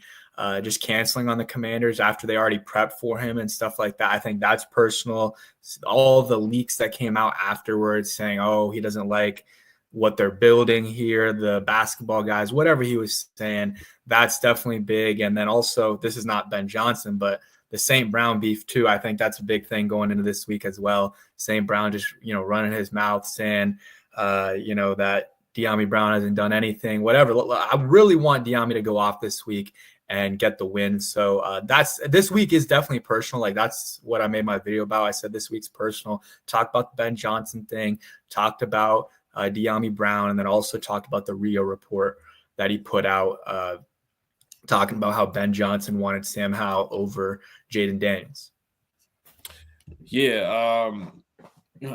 just canceling on the Commanders after they already prepped for him and stuff like that. I think that's personal. All the leaks that came out afterwards saying, oh, he doesn't like what they're building here, the basketball guys, whatever he was saying, that's definitely big. And then also, this is not Ben Johnson, but the St. Brown beef too. I think that's a big thing going into this week as well. St. Brown just, running his mouth saying, that De'Ami Brown hasn't done anything, whatever. I really want De'Ami to go off this week and get the win. So this week is definitely personal. Like that's what I made my video about. I said this week's personal. Talked about the Ben Johnson thing, talked about De'Ami Brown, and then also talked about the Rio report that he put out, talking about how Ben Johnson wanted Sam Howell over Jaden Daniels.
Yeah,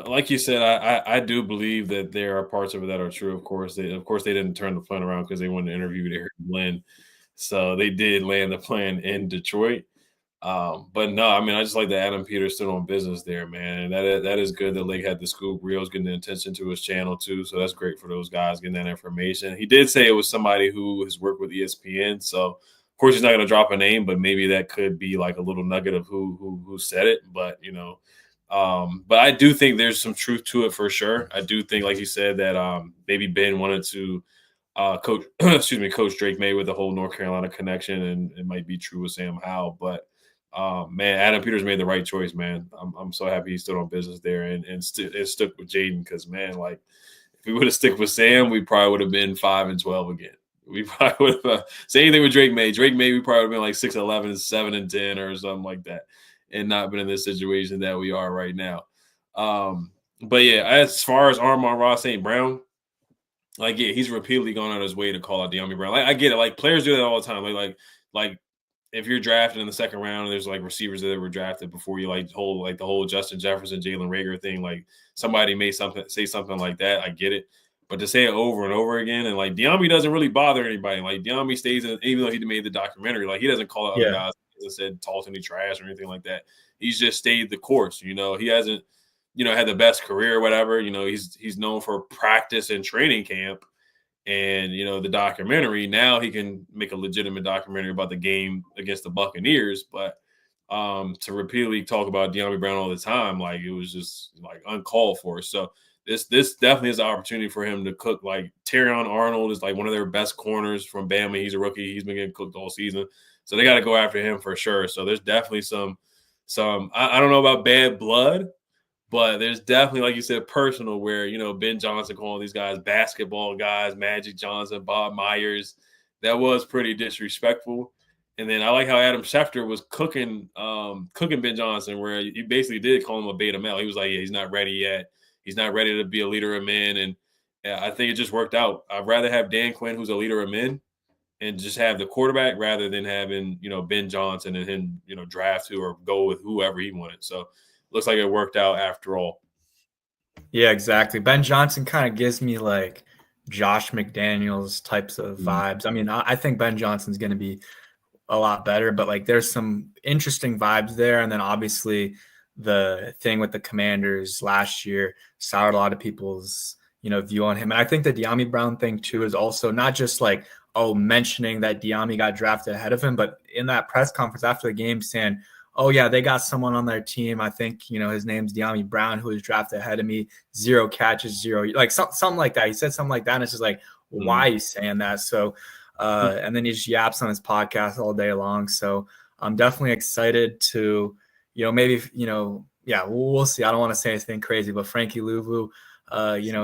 like you said, I do believe that there are parts of it that are true. Of course, they didn't turn the plan around because they wanted to interview Aaron Glenn. So they did land the plan in Detroit. But no, I mean, I just like that Adam Peters still on business there, man. And that is good that Lake had the scoop. Rio's getting the attention to his channel too, so that's great for those guys getting that information. He did say it was somebody who has worked with ESPN, so of course he's not going to drop a name, but maybe that could be like a little nugget of who said it. But but I do think there's some truth to it for sure. I do think, like you said, that maybe Ben wanted to coach Coach Drake May with the whole North Carolina connection, and it might be true with Sam Howell, but. Man, Adam Peters made the right choice, man. I'm so happy he stood on business there and stuck with Jaden, because, man, like, if we would have stuck with Sam, we probably would have been 5-12 again. We probably would have same thing with Drake May. Drake May, we probably would have been like 6-11, 7-10, or something like that, and not been in this situation that we are right now. But yeah, as far as Amon-Ra St. Brown, like, yeah, he's repeatedly gone out of his way to call out Dyami Brown. Like, I get it. Like, players do that all the time. Like. If you're drafted in the second round, there's like receivers that were drafted before you, like the whole Justin Jefferson, Jalen Reagor thing. Like, somebody may say something like that. I get it, but to say it over and over again, and like Dyami doesn't really bother anybody. Like, Dyami stays in, even though he made the documentary, like, he doesn't call out other guys and said talk any trash or anything like that. He's just stayed the course. He hasn't had the best career or whatever. He's known for practice and training camp. And, the documentary, now he can make a legitimate documentary about the game against the Buccaneers. But to repeatedly talk about Dyami Brown all the time, like, it was just like uncalled for. So this definitely is an opportunity for him to cook. Like, Terrion Arnold is like one of their best corners from Bama. He's a rookie. He's been getting cooked all season. So they got to go after him for sure. So there's definitely some I don't know about bad blood, but there's definitely, like you said, personal, where, Ben Johnson calling these guys basketball guys, Magic Johnson, Bob Myers. That was pretty disrespectful. And then I like how Adam Schefter was cooking Ben Johnson, where he basically did call him a beta male. He was like, yeah, he's not ready yet. He's not ready to be a leader of men. And I think it just worked out. I'd rather have Dan Quinn, who's a leader of men, and just have the quarterback, rather than having, Ben Johnson and him, draft who or go with whoever he wanted. So looks like it worked out after all.
Yeah, exactly. Ben Johnson kind of gives me like Josh McDaniels types of vibes. I mean, I think Ben Johnson's going to be a lot better, but like, there's some interesting vibes there. And then obviously the thing with the Commanders last year soured a lot of people's, view on him. And I think the Dyami Brown thing too is also not just like, mentioning that Dyami got drafted ahead of him, but in that press conference after the game saying, oh, yeah, they got someone on their team. I think, his name's Dyami Brown, who was drafted ahead of me. 0 catches, 0. Like, something like that. He said something like that, and it's just like, why are you saying that? So, and then he just yaps on his podcast all day long. So I'm definitely excited to, maybe, we'll see. I don't want to say anything crazy, but Frankie Louvu,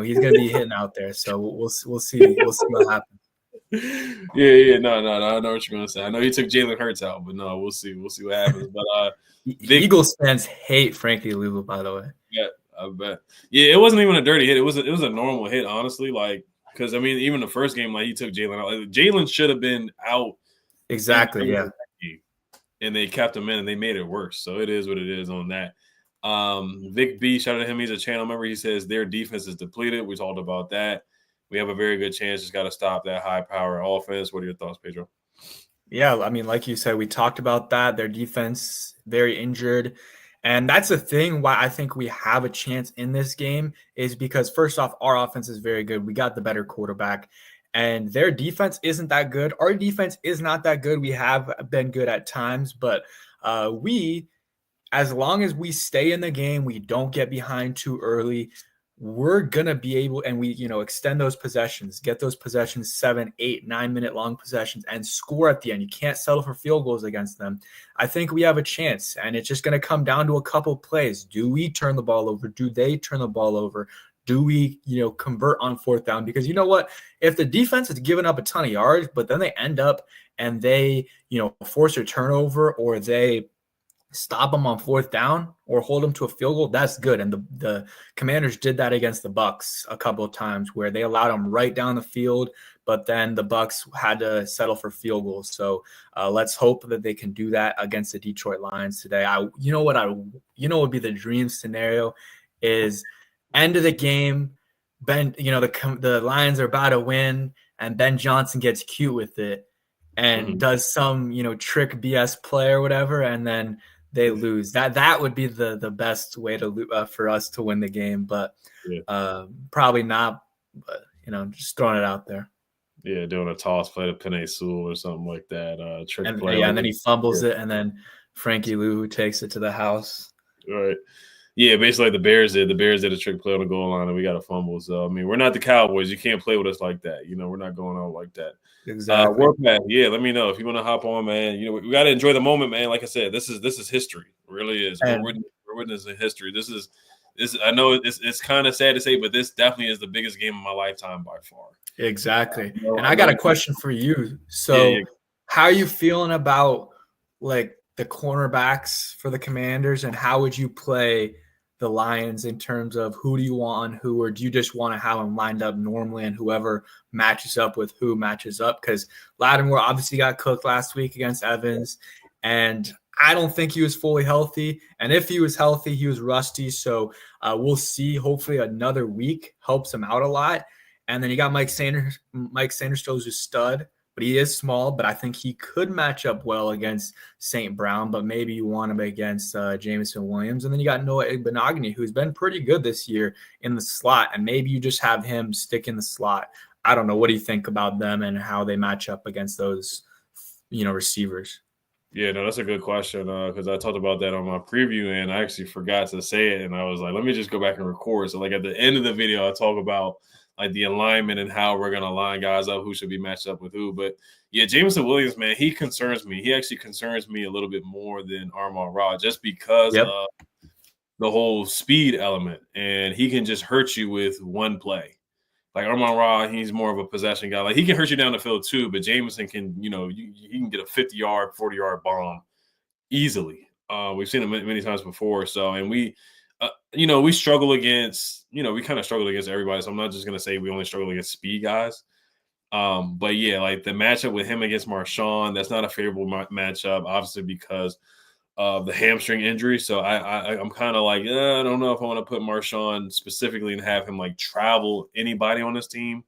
he's going to be hitting out there. So we'll see. We'll see what happens.
Yeah. No. I know what you're gonna say. I know he took Jalen Hurts out, but no, we'll see. We'll see what happens. But
Eagles fans hate Frankie Louvu, by the way.
Yeah, I bet. Yeah, it wasn't even a dirty hit. It was a normal hit, honestly. Like, because I mean, even the first game, like, he took Jalen out. Like, Jalen should have been out.
Exactly. Yeah.
And they kept him in, and they made it worse. So it is what it is on that. Vic B, shout out to him. He's a channel member. He says their defense is depleted. We talked about that. We have a very good chance. Just got to stop that high-power offense. What are your thoughts, Pedro?
Yeah, I mean, like you said, we talked about that. Their defense, very injured. And that's the thing why I think we have a chance in this game is because, first off, our offense is very good. We got the better quarterback. And their defense isn't that good. Our defense is not that good. We have been good at times. But as long as we stay in the game, we don't get behind too early, we're going to be able, and we, extend those possessions, get those possessions 7, 8, 9 minute long possessions and score at the end. You can't settle for field goals against them. I think we have a chance, and it's just going to come down to a couple plays. Do we turn the ball over? Do they turn the ball over? Do we, convert on 4th down? Because you know what? If the defense has given up a ton of yards, but then they end up and they, force a turnover, or they stop them on 4th down or hold them to a field goal, that's good. And the Commanders did that against the Bucks a couple of times, where they allowed them right down the field, but then the Bucks had to settle for field goals. So let's hope that they can do that against the Detroit Lions today. What would be the dream scenario is end of the game, Ben, the Lions are about to win, and Ben Johnson gets cute with it, and does some, trick BS play or whatever, and then they lose. That would be the best way to for us to win the game, but probably not. But just throwing it out there.
Yeah, doing a toss play to Penei Sewell or something like that. Trick play.
Yeah, and then he fumbles it, and then Frankie Lou takes it to the house.
Right. Yeah, basically like the Bears did. The Bears did a trick play on the goal line, and we got a fumble. So, I mean, we're not the Cowboys. You can't play with us like that. We're not going out like that.
Exactly.
Warpath, yeah, let me know if you want to hop on, man. We got to enjoy the moment, man. Like I said, this is history. It really is. We're witnessing history. This is. I know it's kind of sad to say, but this definitely is the biggest game of my lifetime by far.
Exactly. And I got a question for you. So, how are you feeling about like the cornerbacks for the Commanders, and how would you play the Lions in terms of who do you want on who, or do you just want to have them lined up normally and whoever matches up with who matches up? Because Lattimore obviously got cooked last week against Evans, and I don't think he was fully healthy. And if he was healthy, he was rusty. So we'll see. Hopefully another week helps him out a lot. And then you got Mike Sanders. Mike Sanders is a stud, but he is small. But I think he could match up well against St. Brown. But maybe you want him against Jameson Williams. And then you got Noah Igbenogany, who's been pretty good this year in the slot. And maybe you just have him stick in the slot. I don't know. What do you think about them and how they match up against those, receivers?
Yeah, no, that's a good question because I talked about that on my preview and I actually forgot to say it. And I was like, let me just go back and record. So, like, at the end of the video, I talk about like the alignment and how we're going to line guys up, who should be matched up with who. But, yeah, Jameson Williams, man, he concerns me. He actually concerns me a little bit more than Amon-Ra just because of the whole speed element. And he can just hurt you with one play. Like Amon-Ra, he's more of a possession guy. Like he can hurt you down the field too, but Jameson can, he can get a 50-yard, 40-yard bomb easily. We've seen it many times before. So, and we struggle against, we kind of struggle against everybody. So I'm not just gonna say we only struggle against speed guys. But yeah, like the matchup with him against Marshawn, that's not a favorable matchup, obviously because of the hamstring injury. So I'm kind of like, I don't know if I want to put Marshawn specifically and have him like travel anybody on this team.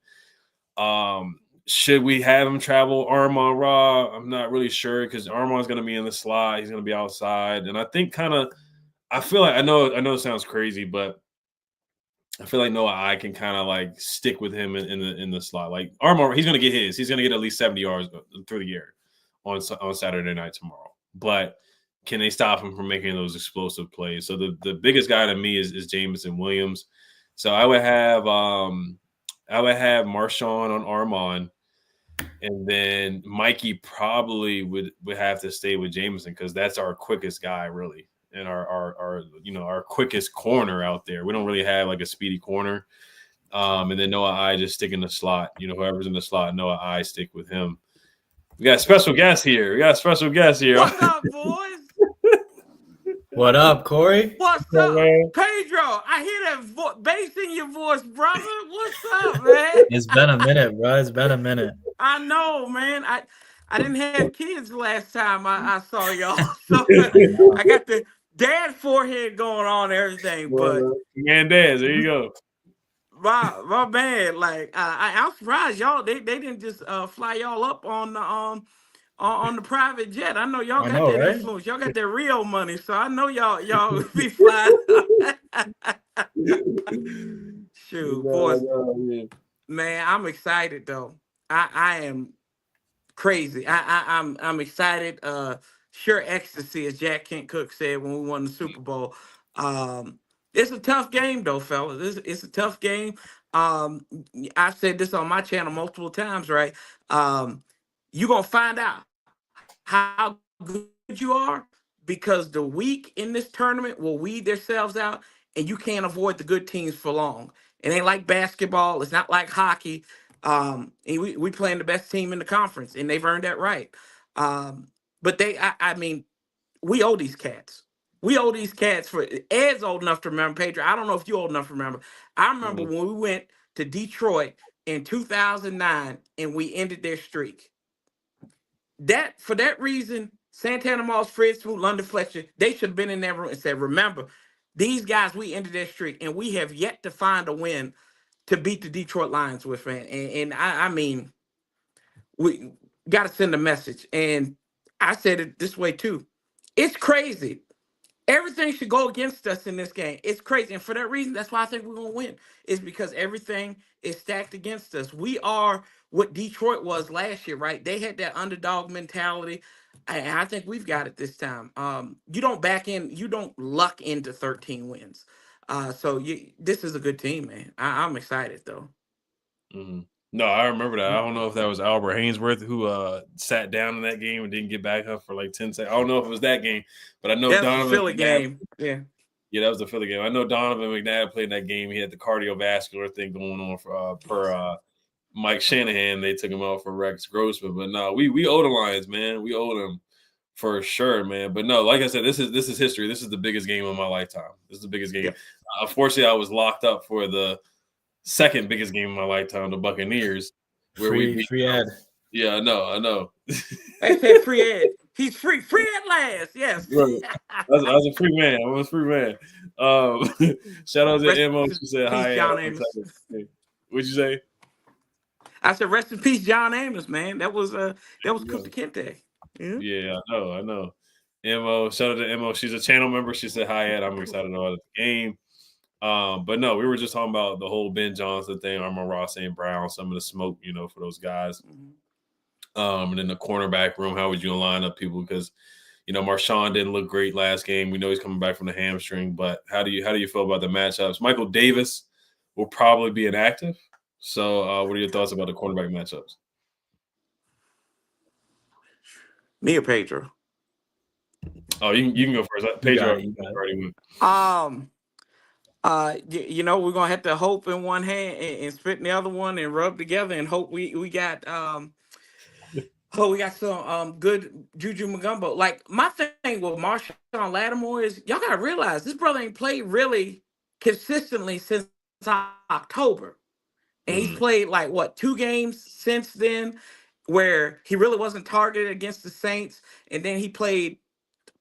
Should we have him travel Amon-Ra? I'm not really sure because Armon's going to be in the slot. He's going to be outside. And I think I feel like I know it sounds crazy, but I feel like I can kind of like stick with him in the slot. Like Amon, he's going to get his. He's going to get at least 70 yards through the air on Saturday night tomorrow. But can they stop him from making those explosive plays? So the biggest guy to me is Jameson Williams. So I would have Marshawn on Armon, and then Mikey probably would have to stay with Jameson because that's our quickest guy really, and our quickest corner out there. We don't really have like a speedy corner. And then Noah I just stick in the slot. Whoever's in the slot, Noah I stick with him. We got a special guest here.
What's up, boys?
What up, Corey?
What's up, Pedro? I hear that bass in your voice, brother. What's up, man?
It's been a minute, bro. It's been a minute.
I know, man. I didn't have kids last time I saw y'all, so I got the dad forehead going on and everything. But
man, Dad, there you go.
My man, like I'm surprised y'all they didn't just fly y'all up on the private jet. I know y'all got that influence. Y'all got that real money, so I know y'all be flying. Shoot, boys, man, I'm excited though. I am crazy. I'm excited. Sure ecstasy, as Jack Kent Cook said when we won the Super Bowl. It's a tough game, though, fellas. It's a tough game. I've said this on my channel multiple times, right? You're going to find out how good you are because the weak in this tournament will weed themselves out, and you can't avoid the good teams for long. It ain't like basketball. It's not like hockey. And we playing the best team in the conference, and they've earned that right. But I mean, we owe these cats. We owe these cats for Ed's old enough to remember, Pedro. I don't know if you're old enough to remember. I remember when we went to Detroit in 2009 and we ended their streak. For that reason, Santana Moss, Fred Smoot, London Fletcher, they should have been in that room and said, remember, these guys, we ended their streak, and we have yet to find a win to beat the Detroit Lions with, man. And I mean, got to send a message. And I said it this way too. It's crazy. Everything should go against us in this game. It's crazy. And for that reason, that's why I think we're going to win, is because everything is stacked against us. We are what Detroit was last year, right? They had that underdog mentality. And I think we've got it this time. You don't luck into 13 wins. This is a good team, man. I'm excited, though.
Mm-hmm. No, I remember that. I don't know if that was Albert Hainsworth who sat down in that game and didn't get back up for like 10 seconds. I don't know if it was that game, but I know
That's
Donovan
the Philly
McNabb,
game. Yeah.
Yeah, that was the Philly game. I know Donovan McNabb played in that game. He had the cardiovascular thing going on for per Mike Shanahan. They took him out for Rex Grossman. But no, we owe the Lions, man. We owe them for sure, man. But no, like I said, this is history. This is the biggest game of my lifetime. This is the biggest game. Yeah. Unfortunately, I was locked up for the second biggest game of my lifetime, the Buccaneers.
Where free Ed.
Yeah, I know.
They said free Ed. He's free at last. Yes.
Right. I was a free man. I was a free man. Shout out to Mo. She said hi. What'd you say?
I said rest in peace, John Amos, man. That was Kunta Kinte.
Yeah, I know. Mo, shout out to Mo. She's a channel member. She said hi, Ed. I'm excited about the game. But no, we were just talking about the whole Ben Johnson thing, Amon-Ra St. Brown, some of the smoke, for those guys. And then the cornerback room, how would you line up people? Because, Marshawn didn't look great last game. We know he's coming back from the hamstring, but how do you feel about the matchups? Michael Davis will probably be inactive. So what are your thoughts about the cornerback matchups?
Me or Pedro?
Oh, you can go first. Pedro already went.
We're gonna have to hope in one hand and spit in the other one and rub together and hope we got some good Juju Magumbo. Like my thing with Marshawn Lattimore is y'all gotta realize this brother ain't played really consistently since October. And he's played 2 games since then where he really wasn't targeted against the Saints, and then he played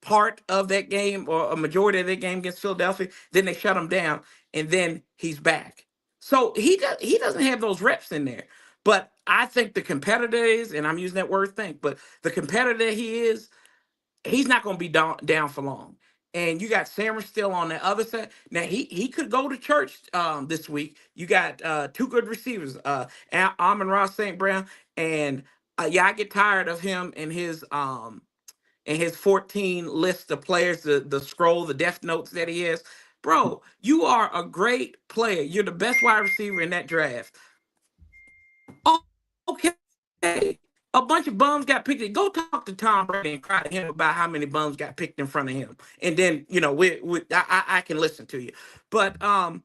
part of that game or a majority of that game against Philadelphia. Then they shut him down, and then he's back. So he doesn't have those reps in there. But I think the competitor is, and I'm using that word think, but the competitor he is, he's not going to be down for long. And you got Sammer still on the other side. Now, he could go to church this week. You got 2 good receivers, Amon-Ra St. Brown. And, I get tired of him and his 14 list of players, the scroll, the death notes that he has. Bro, you are a great player. You're the best wide receiver in that draft. Oh, okay. A bunch of bums got picked. Go talk to Tom Brady and cry to him about how many bums got picked in front of him. And then, I can listen to you. But, and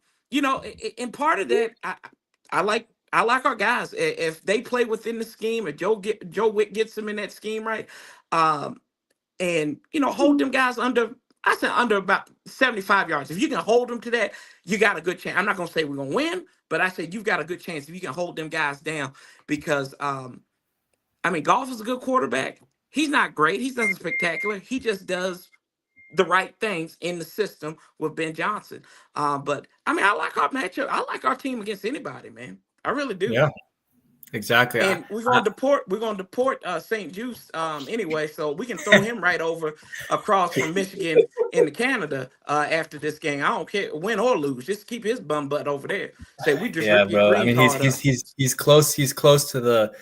part of that, I like our guys. If they play within the scheme, if Joe Wick gets them in that scheme right, and hold them guys under about 75 yards. If you can hold them to that, you got a good chance. I'm not gonna say we're gonna win, but I said you've got a good chance if you can hold them guys down because Goff is a good quarterback. He's not great, he's nothing spectacular. He just does the right things in the system with Ben Johnson. But I like our matchup. I like our team against anybody, man. I really do.
Yeah. Exactly.
And we're gonna deport St. Juice anyway, so we can throw him right over across from Michigan into Canada after this game. I don't care win or lose, just keep his bum butt over there. Say we just
bro. I mean he's close to the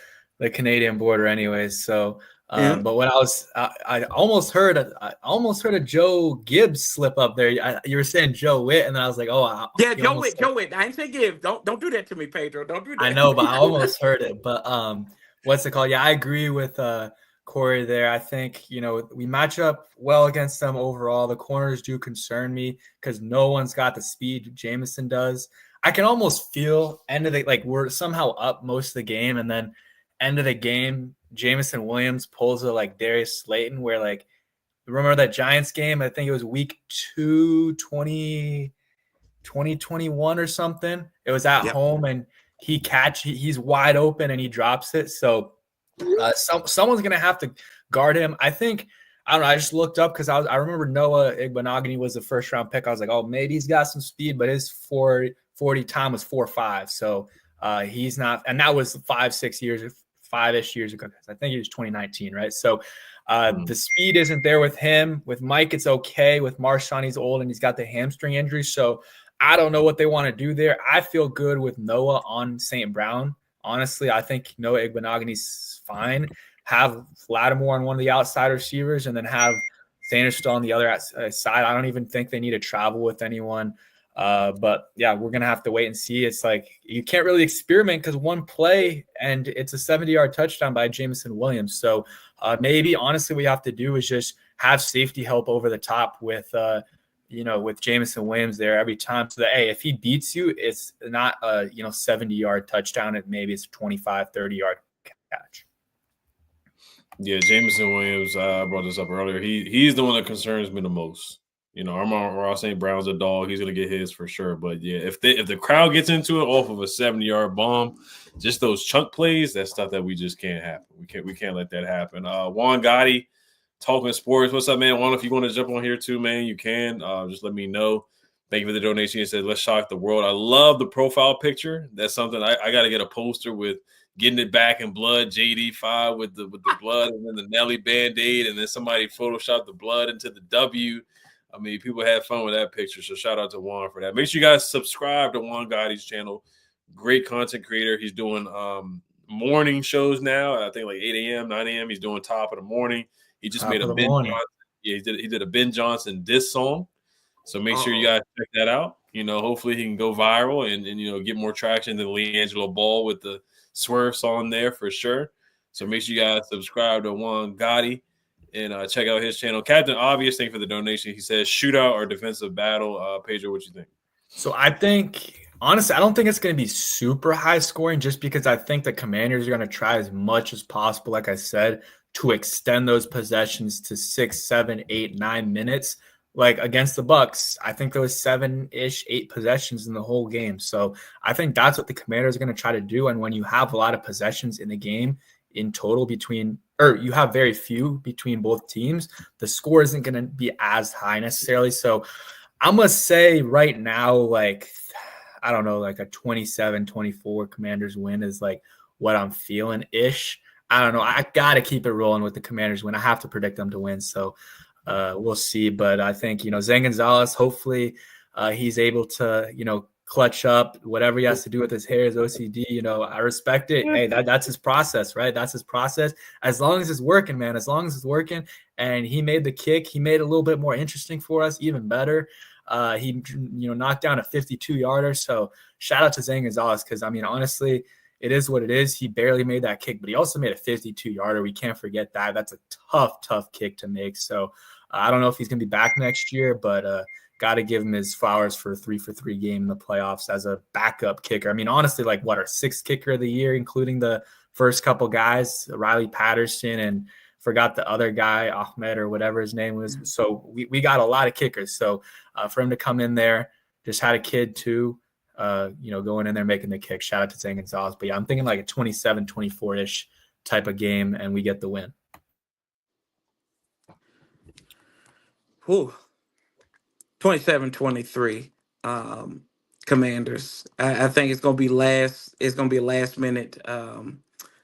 Canadian border anyways. So but when I almost heard a Joe Gibbs slip up there. You were saying Joe Witt, and then I was like,
Joe Witt. I didn't say Gibbs. Don't do that to me, Pedro. Don't do that.
I know, but I almost heard it. But what's it called? Yeah, I agree with Corey there. I think we match up well against them overall. The corners do concern me because no one's got the speed Jameson does. I can almost feel we're somehow up most of the game, and then end of the game, Jameson Williams pulls a Darius Slayton where remember that Giants game? I think it was week 2, 2021 or something. It was at home and he's wide open and he drops it. So someone's going to have to guard him. I think, I don't know. I just looked up because I remember Noah Igbenogany was the first round pick. I was like, maybe he's got some speed, but his 40 time was 4.5. So he's not, and that was 5-6 years 5-ish years ago. I think it was 2019, right? So the speed isn't there with him. With Mike, it's okay. With Marshawn, he's old and he's got the hamstring injury. So I don't know what they want to do there. I feel good with Noah on St. Brown. Honestly, I think Noah Igbenogany's fine. Have Lattimore on one of the outside receivers and then have Sanders still on the other side. I don't even think they need to travel with anyone. But yeah, we're going to have to wait and see. It's like you can't really experiment because one play and it's a 70-yard touchdown by Jameson Williams. So maybe honestly, what we have to do is just have safety help over the top with with Jameson Williams there every time. So that, hey, if he beats you, it's not a 70-yard touchdown. Maybe it's a 25, 30-yard catch.
Yeah, Jameson Williams, I brought this up earlier. He's the one that concerns me the most. Ross St. Brown's a dog. He's going to get his for sure. But, yeah, if the crowd gets into it off of a 70-yard bomb, just those chunk plays, that's stuff that we just can't happen. We can't let that happen. Juan Gotti, Talking Sports. What's up, man? Juan, if you want to jump on here too, man, you can. Just let me know. Thank you for the donation. He said, let's shock the world. I love the profile picture. That's something I got to get a poster with getting it back in blood, JD5 with the blood and then the Nelly Band-Aid and then somebody photoshopped the blood into the W. I mean, people had fun with that picture, so shout out to Juan for that. Make sure you guys subscribe to Juan Gotti's channel. Great content creator. He's doing morning shows now. I think like 8 a.m., 9 a.m. He's doing top of the morning. He just made a Ben Johnson. Yeah, he did a Ben Johnson diss song. So make sure you guys check that out. Hopefully he can go viral and get more traction than LeAngelo Ball with the Swerve song there for sure. So make sure you guys subscribe to Juan Gotti and check out his channel. Captain Obvious, thank you for the donation. He says shootout or defensive battle. Pedro, what you think?
So I think, honestly, I don't think it's going to be super high scoring just because I think the Commanders are going to try as much as possible, like I said, to extend those possessions to 6, 7, 8, 9 minutes. Like against the Bucks, I think there was 7-ish, 8 possessions in the whole game. So I think that's what the Commanders are going to try to do. And when you have a lot of possessions in the game in total you have very few between both teams, the score isn't going to be as high necessarily. So I'm going to say right now, like a 27-24 Commanders win is like what I'm feeling-ish. I don't know. I got to keep it rolling with the Commanders win. I have to predict them to win. So we'll see. But I think, Zane Gonzalez, hopefully he's able to, clutch up whatever he has to do with his hair, his OCD. I respect it. Hey, that's his process, right? That's his process. As long as it's working, man, as long as it's working. And he made the kick. He made it a little bit more interesting for us, even better. He, knocked down a 52-yarder. So shout out to Zane Gonzalez because, honestly, it is what it is. He barely made that kick, but he also made a 52-yarder. We can't forget that. That's a tough kick to make. So I don't know if he's going to be back next year, but got to give him his flowers for a 3-for-3 game in the playoffs as a backup kicker. Honestly, like our 6th kicker of the year, including the first couple guys, Riley Patterson, and forgot the other guy, Ahmed or whatever his name was. So we got a lot of kickers. So for him to come in there, just had a kid too, going in there making the kick. Shout out to Zane Gonzalez. But yeah, I'm thinking like a 27-24-ish type of game, and we get the win.
Whew. 27-23 Commanders. I think it's gonna be a last minute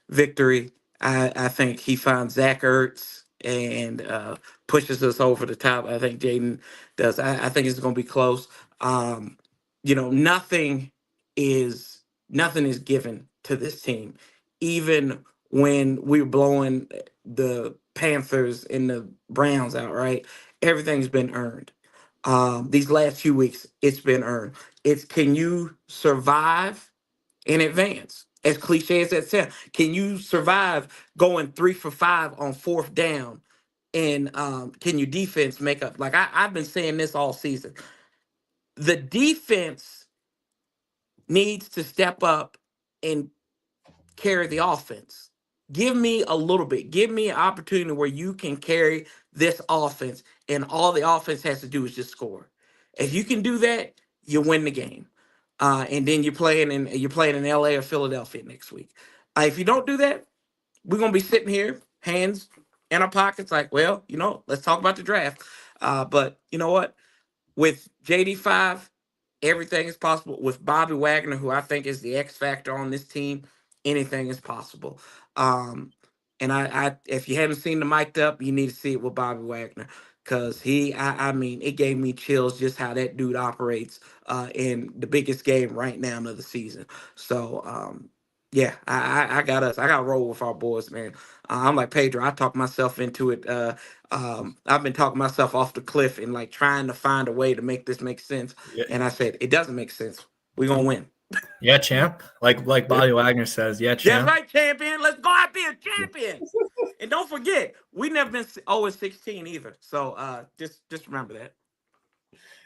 victory. I think he finds Zach Ertz and pushes us over the top. I think Jaden does. I think it's gonna be close. Nothing is given to this team. Even when we're blowing the Panthers and the Browns out, right? Everything's been earned. These last few weeks, it's been earned. It's can you survive in advance? As cliche as that sounds, can you survive going 3 for 5 on 4th down? And can your defense make up? Like I've been saying this all season. The defense needs to step up and carry the offense. Give me a little bit. Give me an opportunity where you can carry this offense, and all the offense has to do is just score. If you can do that, you win the game. And then you're playing in LA or Philadelphia next week. If you don't do that, we're gonna be sitting here, hands in our pockets, like, well, let's talk about the draft. But you know what? With JD5, everything is possible. With Bobby Wagner, who I think is the X factor on this team, anything is possible. And I if you haven't seen the mic'd up, you need to see it with Bobby Wagner. Cause I mean, it gave me chills just how that dude operates in the biggest game right now of the season. So yeah, I got us. I got to roll with our boys, man. I'm like Pedro. I talked myself into it. I've been talking myself off the cliff and like trying to find a way to make this make sense.
Yeah,
And I said it doesn't make sense. We're gonna win.
yeah, champ. Like Bobby Wagner says, yeah,
That's
champ.
right, champion. Let's go out there, champion. And don't forget, we never been 0-16 either. So just remember that.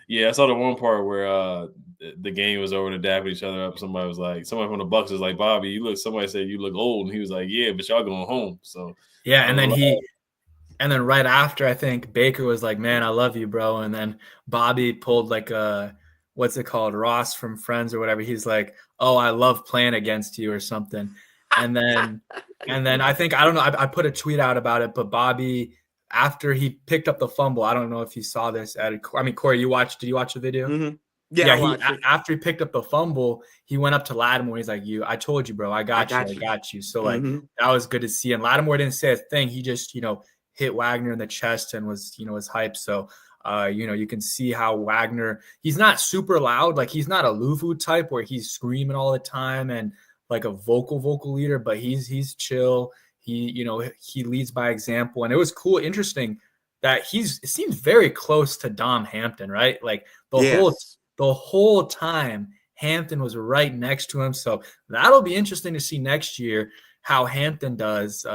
Yeah, I saw the one part where the game was over to dapping each other up. Somebody from the Bucks was like, Bobby, somebody said you look old. And he was like, yeah, but y'all going home. So
yeah, and then right after, I think Baker was like, man, I love you, bro. And then Bobby pulled like what's it called? Ross from Friends or whatever. He's like, oh, I love playing against you or something. And then I think, I don't know, I put a tweet out about it, but Bobby, after he picked up the fumble, I don't know if you saw this. Corey, did you watch the video?
Mm-hmm. Yeah,
after he picked up the fumble, he went up to Lattimore. He's like, I told you, bro, I got you. So like, that was good to see. And Lattimore didn't say a thing. He just, hit Wagner in the chest and was hyped. So, you can see how Wagner, he's not super loud. Like he's not a Luvu type where he's screaming all the time and like a vocal leader, but he's chill. He leads by example. And it was cool, interesting that it seems very close to Dom Hampton, right? Like the whole time Hampton was right next to him. So that'll be interesting to see next year how Hampton does,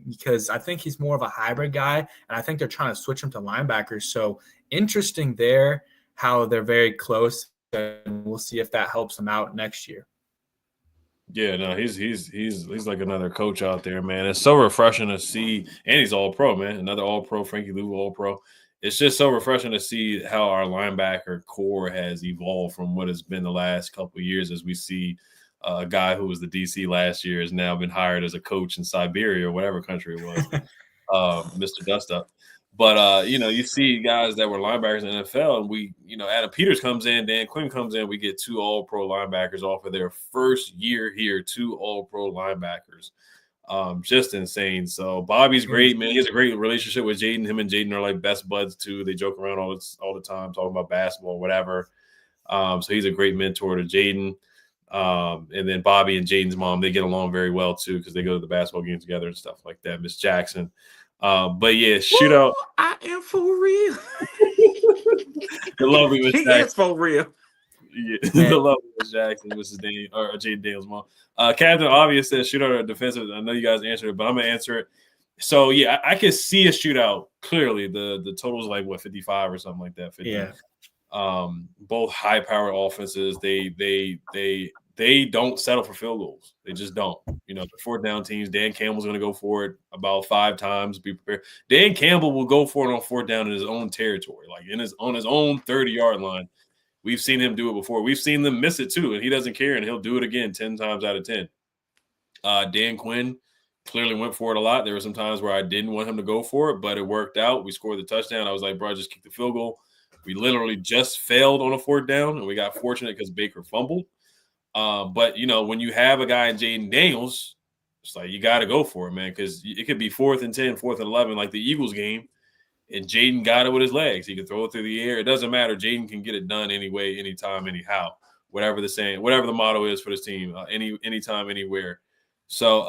because I think he's more of a hybrid guy, and I think they're trying to switch him to linebackers. So interesting there how they're very close, and we'll see if that helps him out next year.
Yeah, no, he's like another coach out there, man. It's so refreshing to see, and he's all pro, man. Another all pro, Frankie Lou, all pro. It's just so refreshing to see how our linebacker core has evolved from what has been the last couple of years, as we see a guy who was the DC last year has now been hired as a coach in Siberia or whatever country it was, Mr. Dustup. But, you see guys that were linebackers in the NFL, and we, Adam Peters comes in, Dan Quinn comes in, we get 2 all-pro linebackers off of their first year here, 2 all-pro linebackers. Just insane. So Bobby's great, man. He has a great relationship with Jaden. Him and Jaden are like best buds too. They joke around all the time, talking about basketball, whatever. So he's a great mentor to Jaden. And then Bobby and Jaden's mom, they get along very well too, because they go to the basketball games together and stuff like that. Miss Jackson. But yeah, shootout.
I am for real.
The lovely Miss Jackson.
Is for real.
Yeah, the lovely Miss Jackson, Mrs. Daniel or Jaden Daniel's mom. Captain Obvious says shootout or defensive. I know you guys answered it, but I'm gonna answer it. So yeah, I could see a shootout clearly. The total is like 55 or something like that. 50.
Yeah.
Both high-powered offenses. They don't settle for field goals. They just don't. The 4th down teams. Dan Campbell's going to go for it about 5 times. Be prepared. Dan Campbell will go for it on 4th down in his own territory, like on his own 30-yard line. We've seen him do it before. We've seen them miss it too, and he doesn't care, and he'll do it again 10 times out of 10. Dan Quinn clearly went for it a lot. There were some times where I didn't want him to go for it, but it worked out. We scored the touchdown. I was like, bro, just kick the field goal. We literally just failed on a 4th down, and we got fortunate because Baker fumbled. But, when you have a guy in Jaden Daniels, it's like you got to go for it, man, because it could be 4th and 10, 4th and 11, like the Eagles game, and Jaden got it with his legs. He can throw it through the air. It doesn't matter. Jaden can get it done anyway, anytime, anyhow, whatever the motto is for this team, anytime, anywhere. So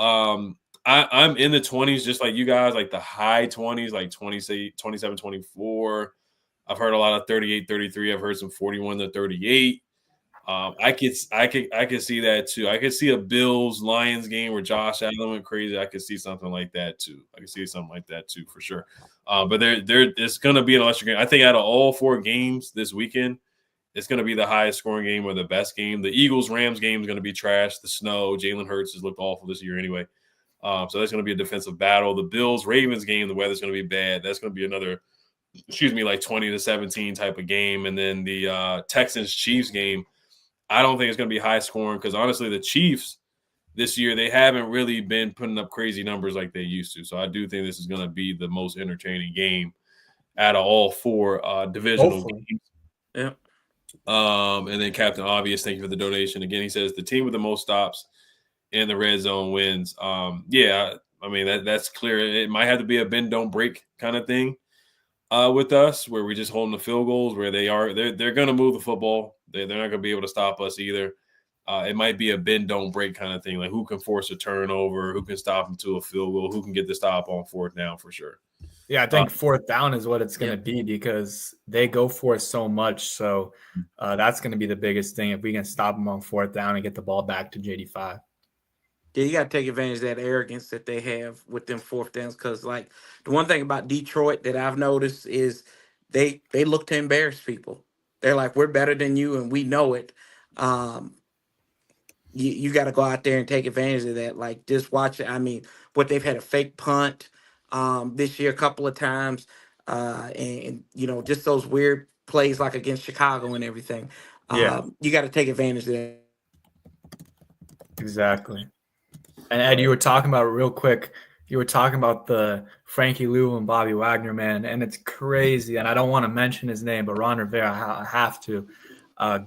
I'm in the 20s, just like you guys, like the high 20s, like 27, 24. I've heard a lot of 38, 33. I've heard some 41 to 38. I could see that too. I could see a Bills Lions game where Josh Allen went crazy. I could see something like that too. For sure. But it's gonna be an electric game. I think out of all 4 games this weekend, it's gonna be the highest scoring game or the best game. The Eagles Rams game is gonna be trash. The snow. Jalen Hurts has looked awful this year anyway. So that's gonna be a defensive battle. The Bills Ravens game, the weather's gonna be bad. That's gonna be another, like 20 to 17 type of game. And then the Texans Chiefs game, I don't think it's going to be high scoring because honestly, the Chiefs this year, they haven't really been putting up crazy numbers like they used to. So I do think this is going to be the most entertaining game out of all 4 divisional games.
Yeah.
And then Captain Obvious, thank you for the donation. Again, he says the team with the most stops and the red zone wins. Yeah, I mean that's clear. It might have to be a bend don't break kind of thing with us, where we're just holding the field goals, where they're going to move the football. They're not going to be able to stop us either. It might be a bend don't break kind of thing, like who can force a turnover, who can stop them to a field goal, who can get the stop on fourth down for sure.
Yeah, I think fourth down is what it's going to be because they go for it so much. So that's going to be the biggest thing if we can stop them on fourth down and get the ball back to JD5.
Yeah, you got to take advantage of that arrogance that they have with them fourth downs. Because, like, the one thing about Detroit that I've noticed is they look to embarrass people. They're like, we're better than you, and we know it. You got to go out there and take advantage of that. Like, just watch it. I mean, what they've had a fake punt this year a couple of times, and just those weird plays like against Chicago and everything. You got to take advantage of that.
Exactly. And Ed, you were talking about real quick. You were talking about the Frankie Lou and Bobby Wagner, man, and it's crazy. And I don't want to mention his name, but Ron Rivera, I have to.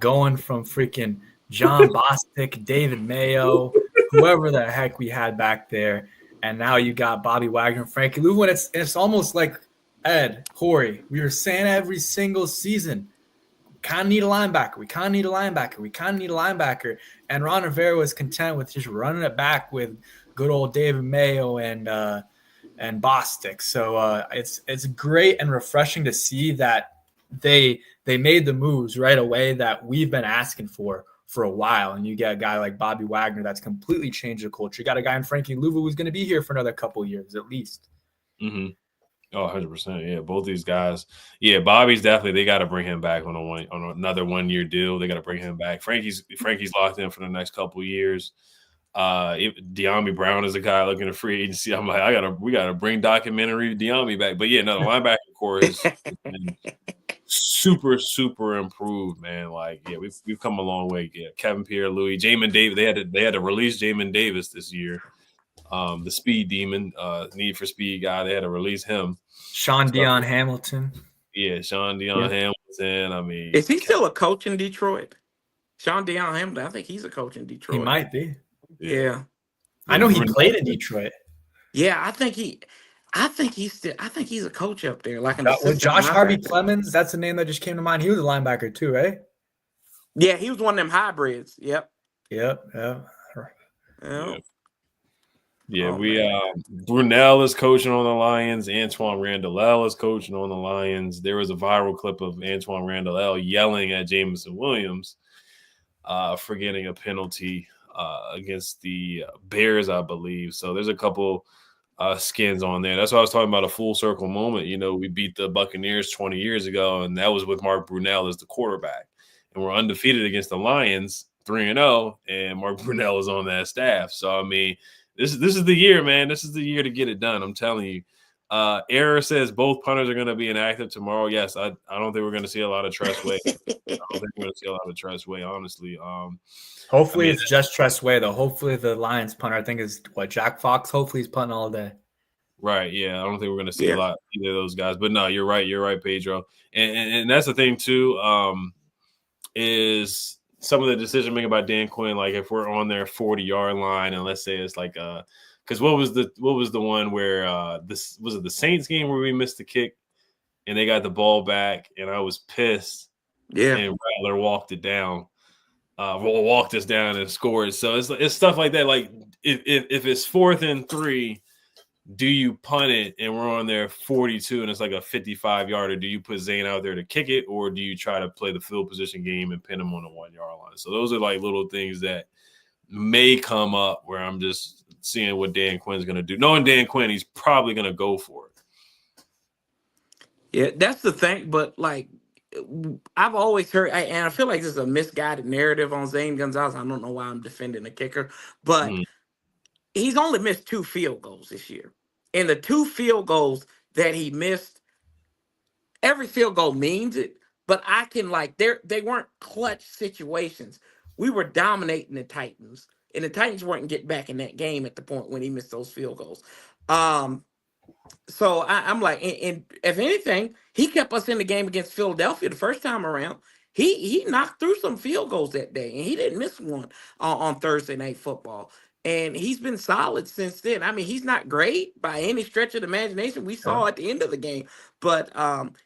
Going from freaking John Bostic, David Mayo, whoever the heck we had back there, and now you got Bobby Wagner and Frankie Lou. And it's almost like Ed, Corey, we were saying every single season, kind of need a linebacker. We kind of need a linebacker. We kind of need a linebacker. And Ron Rivera was content with just running it back with good old David Mayo and Bostic. So it's great and refreshing to see that they made the moves right away that we've been asking for a while. And you get a guy like Bobby Wagner that's completely changed the culture. You got a guy in Frankie Louvu who's going to be here for another couple of years at least.
Mm-hmm. Oh, 100%. Yeah, both these guys. Yeah, Bobby's definitely, they got to bring him back on another 1 year deal. They got to bring him back. Frankie's locked in for the next couple of years. De'Ami Brown is a guy looking at free agency. I'm like, we gotta bring documentary De'Ami back. But yeah, no, the linebacker core has been super, super improved, man. Like, yeah, we've come a long way. Yeah, Kevin Pierre-Louis, Jamin Davis. They had to release Jamin Davis this year. The speed demon, need for speed guy. They had to release him.
Sean Dion Hamilton.
Yeah, Sean Dion Hamilton. I mean,
is he still a coach in Detroit? Sean Dion Hamilton. I think he's a coach in Detroit.
He might be.
Yeah.
I know he played in Detroit.
Yeah, I think he's a coach up there. Like
with Josh Harvey Clemens, that's the name that just came to mind. He was a linebacker too, right?
Yeah, he was one of them hybrids. Yep.
Yeah.
Brunell is coaching on the Lions. Antoine Randall is coaching on the Lions. There was a viral clip of Antoine Randall yelling at Jameson Williams for getting a penalty against the Bears, I believe. So there's a couple skins on there. That's why I was talking about a full circle moment. You know, we beat the Buccaneers 20 years ago, and that was with Mark Brunell as the quarterback. And we're undefeated against the Lions, 3-0, and Mark Brunell is on that staff. So, I mean, this is the year, man. This is the year to get it done. I'm telling you. Error says both punters are going to be inactive tomorrow. Yes, I don't think we're going to see a lot of Tressway. Honestly.
Hopefully it's just Tressway, though. Hopefully the Lions punter, I think, is Jack Fox. Hopefully he's punting all day.
Right, yeah. I don't think we're going to see a lot of either of those guys. But no, you're right, Pedro. And that's the thing, too, is some of the decision-making about Dan Quinn, like if we're on their 40-yard line and let's say it's like because what was the one where this was it the Saints game where we missed the kick and they got the ball back and I was pissed.
Yeah.
And Rattler walked it down. Walked us down and scored. So it's stuff like that. Like if it's 4th and 3, do you punt it and we're on there 42 and it's like a 55-yarder? Do you put Zane out there to kick it, or do you try to play the field position game and pin him on the 1-yard line? So those are like little things that may come up where I'm just seeing what Dan Quinn's going to do. Knowing Dan Quinn, he's probably going to go for it.
Yeah, that's the thing. But like I've always heard, and I feel like this is a misguided narrative on Zane Gonzalez. I don't know why I'm defending the kicker, but he's only missed 2 field goals this year. And the 2 field goals that he missed, every field goal means it, but I can they weren't clutch situations. We were dominating the Titans, and the Titans weren't getting back in that game at the point when he missed those field goals. So I'm like, and if anything, he kept us in the game against Philadelphia the first time around. He knocked through some field goals that day, and he didn't miss one on Thursday Night Football. And he's been solid since then. I mean, he's not great by any stretch of the imagination. We saw at the end of the game, but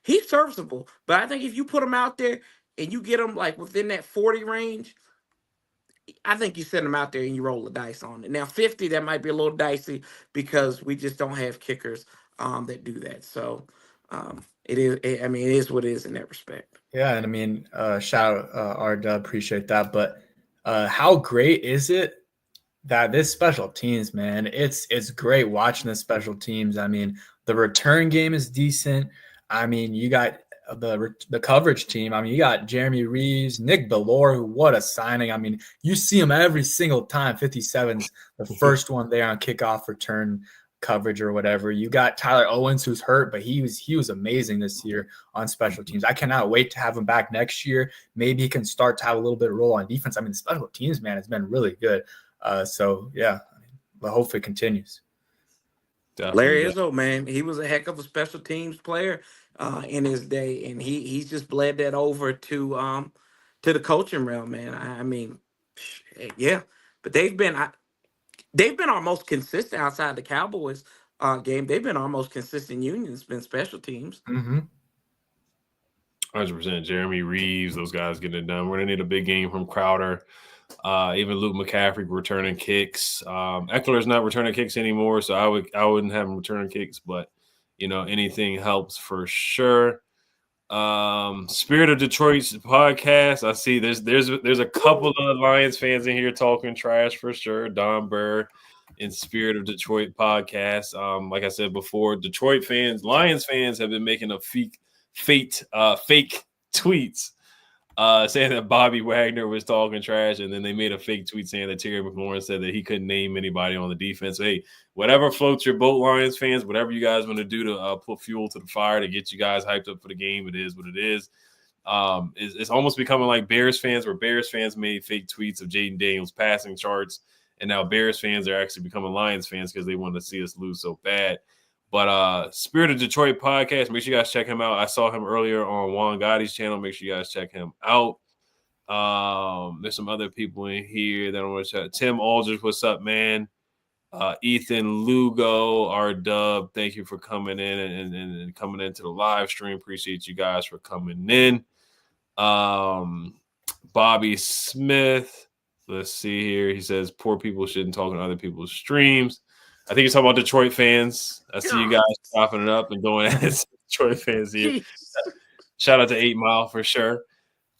he's serviceable. But I think if you put him out there and you get him like within that 40 range, I think you send him out there and you roll the dice on it. Now 50, that might be a little dicey because we just don't have kickers that do that. So it is. I mean, it is what it is in that respect.
Yeah, and I mean, shout out Arda, appreciate that. But how great is it that this special teams, man? It's great watching the special teams. I mean, the return game is decent. I mean, you got the coverage team. I mean, you got Jeremy Reeves, Nick Bellore, who what a signing. I mean, you see him every single time. 57's the first one there on kickoff return coverage or whatever. You got Tyler Owens, who's hurt, but he was amazing this year on special teams. I cannot wait to have him back next year. Maybe he can start to have a little bit of role on defense. I mean, the special teams, man, has been really good. So yeah, but hopefully it continues.
Definitely.
Larry Izzo, man, he was a heck of a special teams player in his day, and he's just bled that over to the coaching realm, man. I mean, yeah, but they've been our most consistent outside the Cowboys game. They've been our most consistent union. It's been special teams.
100%. Jeremy Reeves, those guys getting it done. We're gonna need a big game from Crowder. Even Luke McCaffrey returning kicks. Eckler's not returning kicks anymore, so I wouldn't have him returning kicks, but anything helps for sure. Spirit of Detroit's podcast. I see there's a couple of Lions fans in here talking trash for sure. Don Burr and Spirit of Detroit podcast. Like I said before, Detroit fans, Lions fans have been making a fake tweets saying that Bobby Wagner was talking trash, and then they made a fake tweet saying that Terry McLaurin said that he couldn't name anybody on the defense. So, hey, whatever floats your boat, Lions fans, whatever you guys want to do to put fuel to the fire to get you guys hyped up for the game, it is what it is. It's almost becoming like Bears fans, where Bears fans made fake tweets of Jaden Daniels passing charts, and now Bears fans are actually becoming Lions fans because they want to see us lose so bad. But Spirit of Detroit podcast, make sure you guys check him out. I saw him earlier on Juan Gotti's channel. Make sure you guys check him out. There's some other people in here that I want to check. Tim Aldridge, what's up, man? Ethan Lugo, our dub, thank you for coming in and coming into the live stream. Appreciate you guys for coming in. Bobby Smith, let's see here. He says poor people shouldn't talk on other people's streams. I think he's talking about Detroit fans. I see you guys chopping it up and going at Detroit fans here. Shout out to 8 Mile for sure.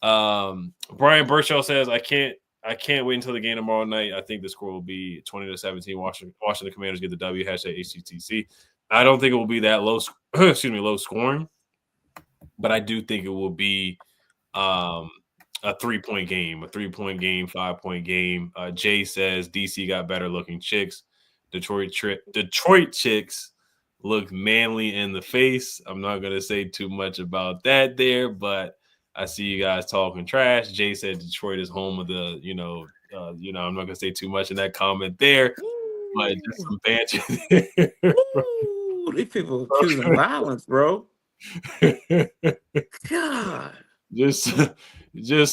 Brian Burchell says, I can't wait until the game tomorrow night. I think the score will be 20-17. Washington Commanders get the W. #HCTC. I don't think it will be that low scoring, but I do think it will be a 3-point game, 5-point game. Jay says DC got better looking chicks. Detroit chicks look manly in the face. I'm not going to say too much about that there, but I see you guys talking trash. Jay said Detroit is home of the, I'm not going to say too much in that comment there, but just some banter there.
Ooh, these people are choosing violence, bro. God. Just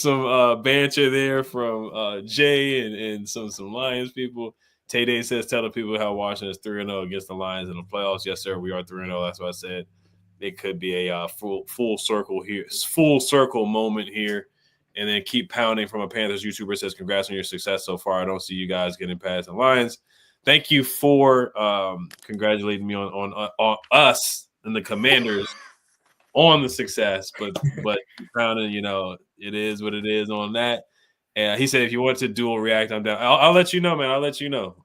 some banter there from Jay and some Lions people. Tay-Day says, tell the people how Washington is 3-0 against the Lions in the playoffs. Yes, sir, we are 3-0. That's what I said. It could be a full circle moment here. And then keep pounding from a Panthers YouTuber says, congrats on your success so far. I don't see you guys getting past the Lions. Thank you for congratulating me on us and the Commanders on the success. But pounding, it is what it is on that. And he said, if you want to dual react, I'm down. I'll let you know, man. I'll let you know.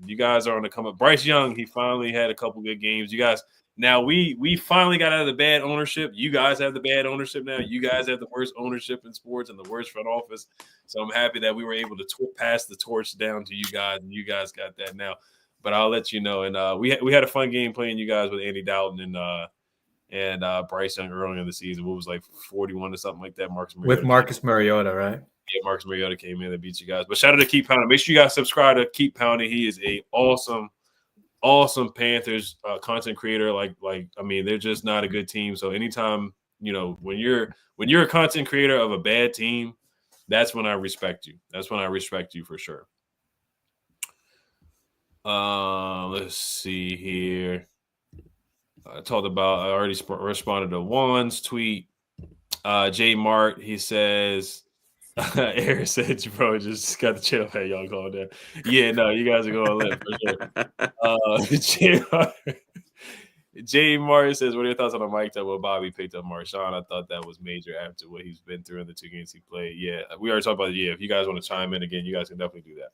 You guys are on the come up. Bryce Young, he finally had a couple good games. You guys, now we finally got out of the bad ownership. You guys have the bad ownership now. You guys have the worst ownership in sports and the worst front office. So I'm happy that we were able to pass the torch down to you guys, and you guys got that now. But I'll let you know. And we had a fun game playing you guys with Andy Dalton and Bryce Young early in the season. What was like 41 or something like that?
With Marcus Mariota, right?
Yeah, Marcus Mariota came in and beat you guys. But shout out to Keep Pounding. Make sure you guys subscribe to Keep Pounding. He is a awesome Panthers content creator. Like I mean, they're just not a good team. So anytime, when you're a content creator of a bad team, that's when I respect you. That's when I respect you for sure. Let's see here. I already responded to Juan's tweet. J Mart, he says, Eric said, bro, just got the channel. Hey, y'all going there. Yeah, no, you guys are going lit for sure. J Martin says, what are your thoughts on the mic up when Bobby picked up Marshawn? I thought that was major after what he's been through in the 2 games he played. Yeah, we already talked about it. Yeah, if you guys want to chime in again, you guys can definitely do that.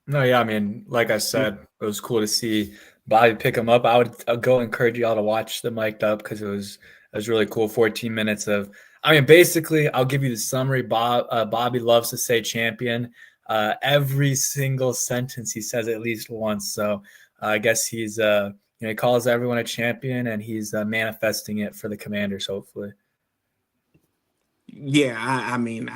No, yeah, I mean, like I said, it was cool to see Bobby pick him up. I'd go encourage y'all to watch the mic'd up because it was really cool. 14 minutes of, I mean, basically, I'll give you the summary. Bobby loves to say champion. Every single sentence he says at least once. So I guess he's he calls everyone a champion, and he's manifesting it for the Commanders, hopefully.
Yeah, I mean,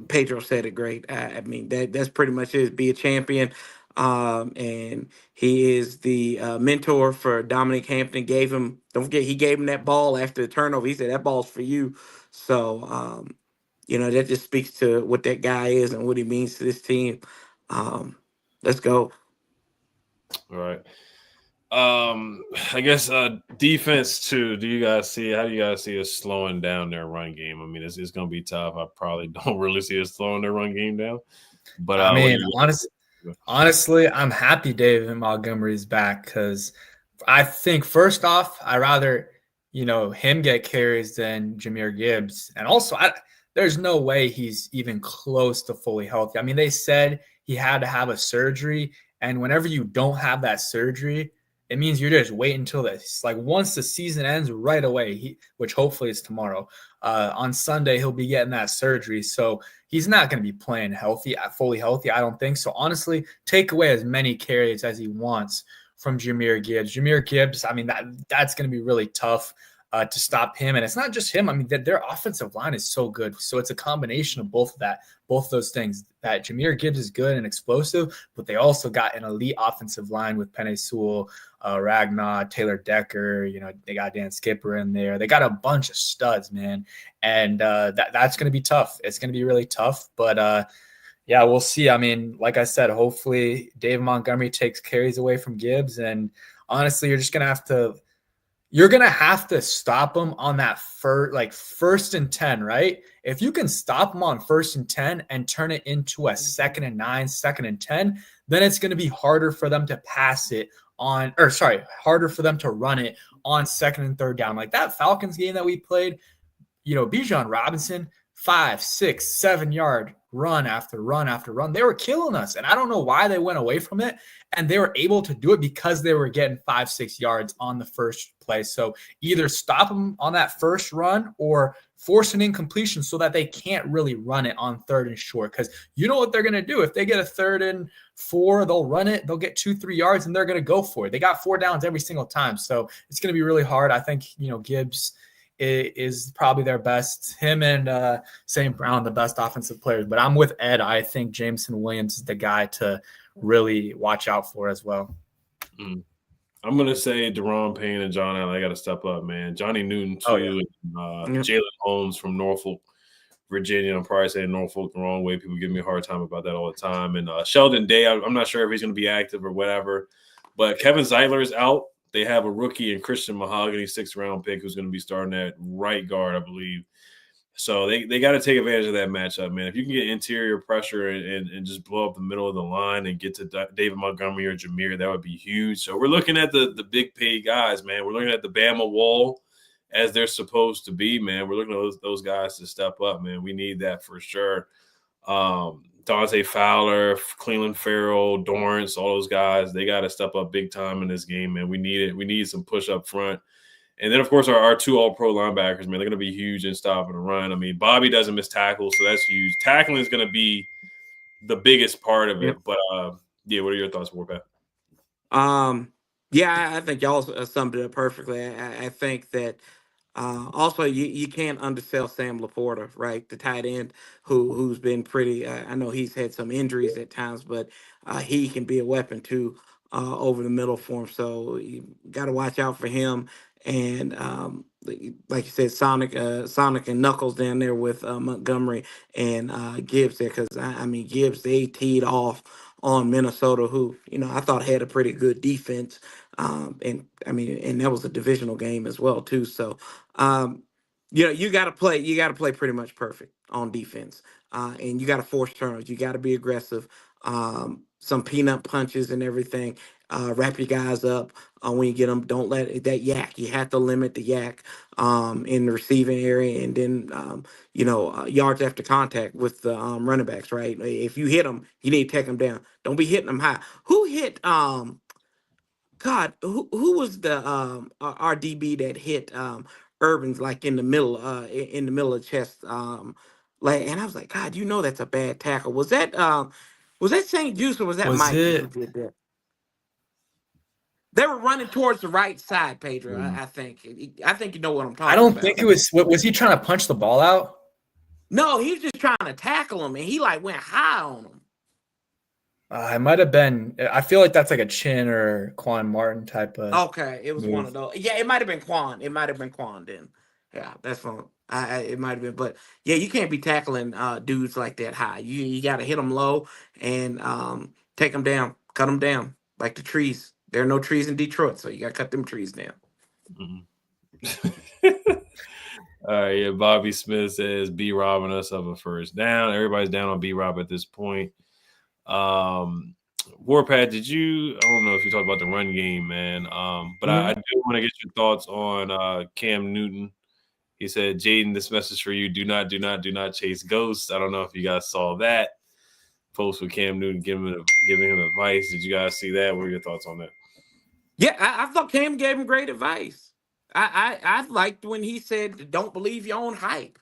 Pedro said it great. I mean, that's pretty much it. Be a champion, and he is the mentor for Dominic Hampton. Don't forget, he gave him that ball after the turnover. He said that ball's for you. So, that just speaks to what that guy is and what he means to this team. Let's go.
All right. I guess defense too. How do you guys see us slowing down their run game? I mean, it's going to be tough. I probably don't really see us slowing their run game down. But
I mean, honestly, I'm happy David Montgomery's back because I think first off, I rather him get carries than Jahmyr Gibbs, and also there's no way he's even close to fully healthy. I mean, they said he had to have a surgery, and whenever you don't have that surgery, it means you're just waiting until this. Like once the season ends, right away, which hopefully is tomorrow, on Sunday, he'll be getting that surgery. So he's not going to be playing fully healthy, I don't think. So honestly, take away as many carries as he wants from Jahmyr Gibbs. Jahmyr Gibbs, I mean, that's going to be really tough to stop him. And it's not just him. I mean, their offensive line is so good. So it's a combination of both those things. That Jahmyr Gibbs is good and explosive, but they also got an elite offensive line with Penei Sewell, Ragnar, Taylor Decker. They got Dan Skipper in there. They got a bunch of studs, man. And that's going to be tough. It's going to be really tough. But yeah, we'll see. I mean, like I said, hopefully Dave Montgomery takes carries away from Gibbs. And honestly, you're going to have to stop him on that first and 10, right? If you can stop him on 1st and 10 and turn it into a 2nd and 9, 2nd and 10, then it's going to be harder for them to harder for them to run it on 2nd and 3rd down. Like that Falcons game that we played, Bijan Robinson, 5, 6, 7 yard run after run after run. They were killing us. And I don't know why they went away from it. And they were able to do it because they were getting 5, 6 yards on the first play. So either stop them on that first run or force an incompletion so that they can't really run it on 3rd and short. Because you know what they're going to do. If they get a 3rd and 4, they'll run it. They'll get 2, 3 yards and they're going to go for it. They got 4 downs every single time. So it's going to be really hard. I think, Gibbs is probably their best. Him and St. Brown, the best offensive players. But I'm with Ed. I think Jameson Williams is the guy to really watch out for as well.
I'm going to say Deron Payne and John Allen, I got to step up, man. Johnny Newton, too. And, Jalen Holmes from Norfolk, Virginia. I'm probably saying Norfolk the wrong way. People give me a hard time about that all the time. And Sheldon Day, I'm not sure if he's going to be active or whatever. But Kevin Zeitler is out. They have a rookie and Christian Mahogany, 6th-round pick, who's going to be starting at right guard, I believe. So they got to take advantage of that matchup, man. If you can get interior pressure and just blow up the middle of the line and get to David Montgomery or Jahmyr, that would be huge. So we're looking at the big paid guys, man. We're looking at the Bama wall as they're supposed to be, man. We're looking at those guys to step up, man. We need that for sure. Dante Fowler, Cleveland Farrell, Dorrance, all those guys, they got to step up big time in this game, man. We need it. We need some push up front. And then, of course, our 2 all-pro linebackers, man, they're going to be huge in stopping the run. I mean, Bobby doesn't miss tackles, so that's huge. Tackling is going to be the biggest part of it. Yep. But, yeah, what are your thoughts, Warpath?
Yeah, I think y'all summed it up perfectly. I think that also you can't undersell Sam Laporta, right? The tight end who's been pretty I know he's had some injuries at times, but he can be a weapon too over the middle for him. So you got to watch out for him. And like you said, Sonic and Knuckles down there with Montgomery and Gibbs there, because I mean Gibbs, they teed off on Minnesota, who I thought had a pretty good defense. And I mean, and that was a divisional game as well too. So, you got to play. You got to play pretty much perfect on defense, and you got to force turnovers. You got to be aggressive. Some peanut punches and everything. Wrap your guys up when you get them. Don't let that yak. You have to limit the yak in the receiving area, and then yards after contact with the running backs. Right. If you hit them, you need to take them down. Don't be hitting them high. Who hit? God, who was the our DB that hit Urban's like in the middle in the middle of the chest like, and I was like, God, that's a bad tackle. Was that St. Juice or was that
Was
Mikey who
it?
did that? They were running towards the right side, Pedro. I think. I think you know what I'm talking about.
I don't think it was. Was he trying to punch the ball out?
No, he was just trying to tackle him, and he like went high on him.
It might have been. I feel like that's like a Chin or Quan Martin type of.
Okay, it was
move.
one of those. Yeah, it might have been Quan. It might have been Quan then. Yeah, that's fine. It might have been, but yeah, you can't be tackling dudes like that high. You got to hit them low and take them down, cut them down like the trees. There are no trees in Detroit, so you got to cut them trees down.
All right, yeah. Bobby Smith says B robbing us of a first down. Everybody's down on B Rob at this point. Warpad, did you? I don't know if you talked about the run game, man. But I do want to get your thoughts on Cam Newton. He said, Jaden, this message for you: do not chase ghosts. I don't know if you guys saw that post with Cam Newton giving him advice. Did you guys see that? What are your thoughts on that?
Yeah, I thought Cam gave him great advice. I liked when he said, "Don't believe your own hype."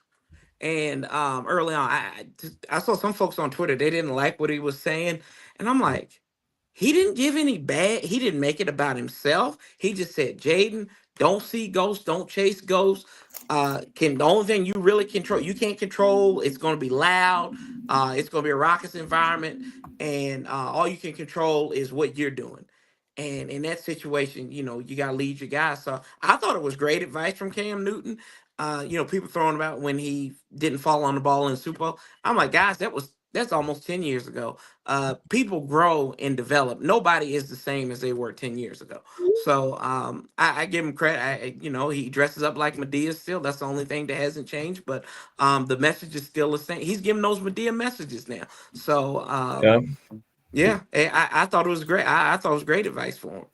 And early on, I saw some folks on Twitter, they didn't like what he was saying, and I'm like, he didn't give any bad. He didn't make it about himself. He just said, Jaden, don't see ghosts, don't chase ghosts. The only thing you really control, you can't control. It's going to be loud. It's going to be a raucous environment, and all you can control is what you're doing. And in that situation, you got to lead your guys. So I thought it was great advice from Cam Newton. People throwing about when he didn't fall on the ball in the Super Bowl. I'm like, guys, that's almost 10 years ago. People grow and develop. Nobody is the same as they were 10 years ago. So I give him credit. He dresses up like Medea still. That's the only thing that hasn't changed. But the message is still the same. He's giving those Medea messages now. So yeah, I thought it was great. I thought it was great advice for him.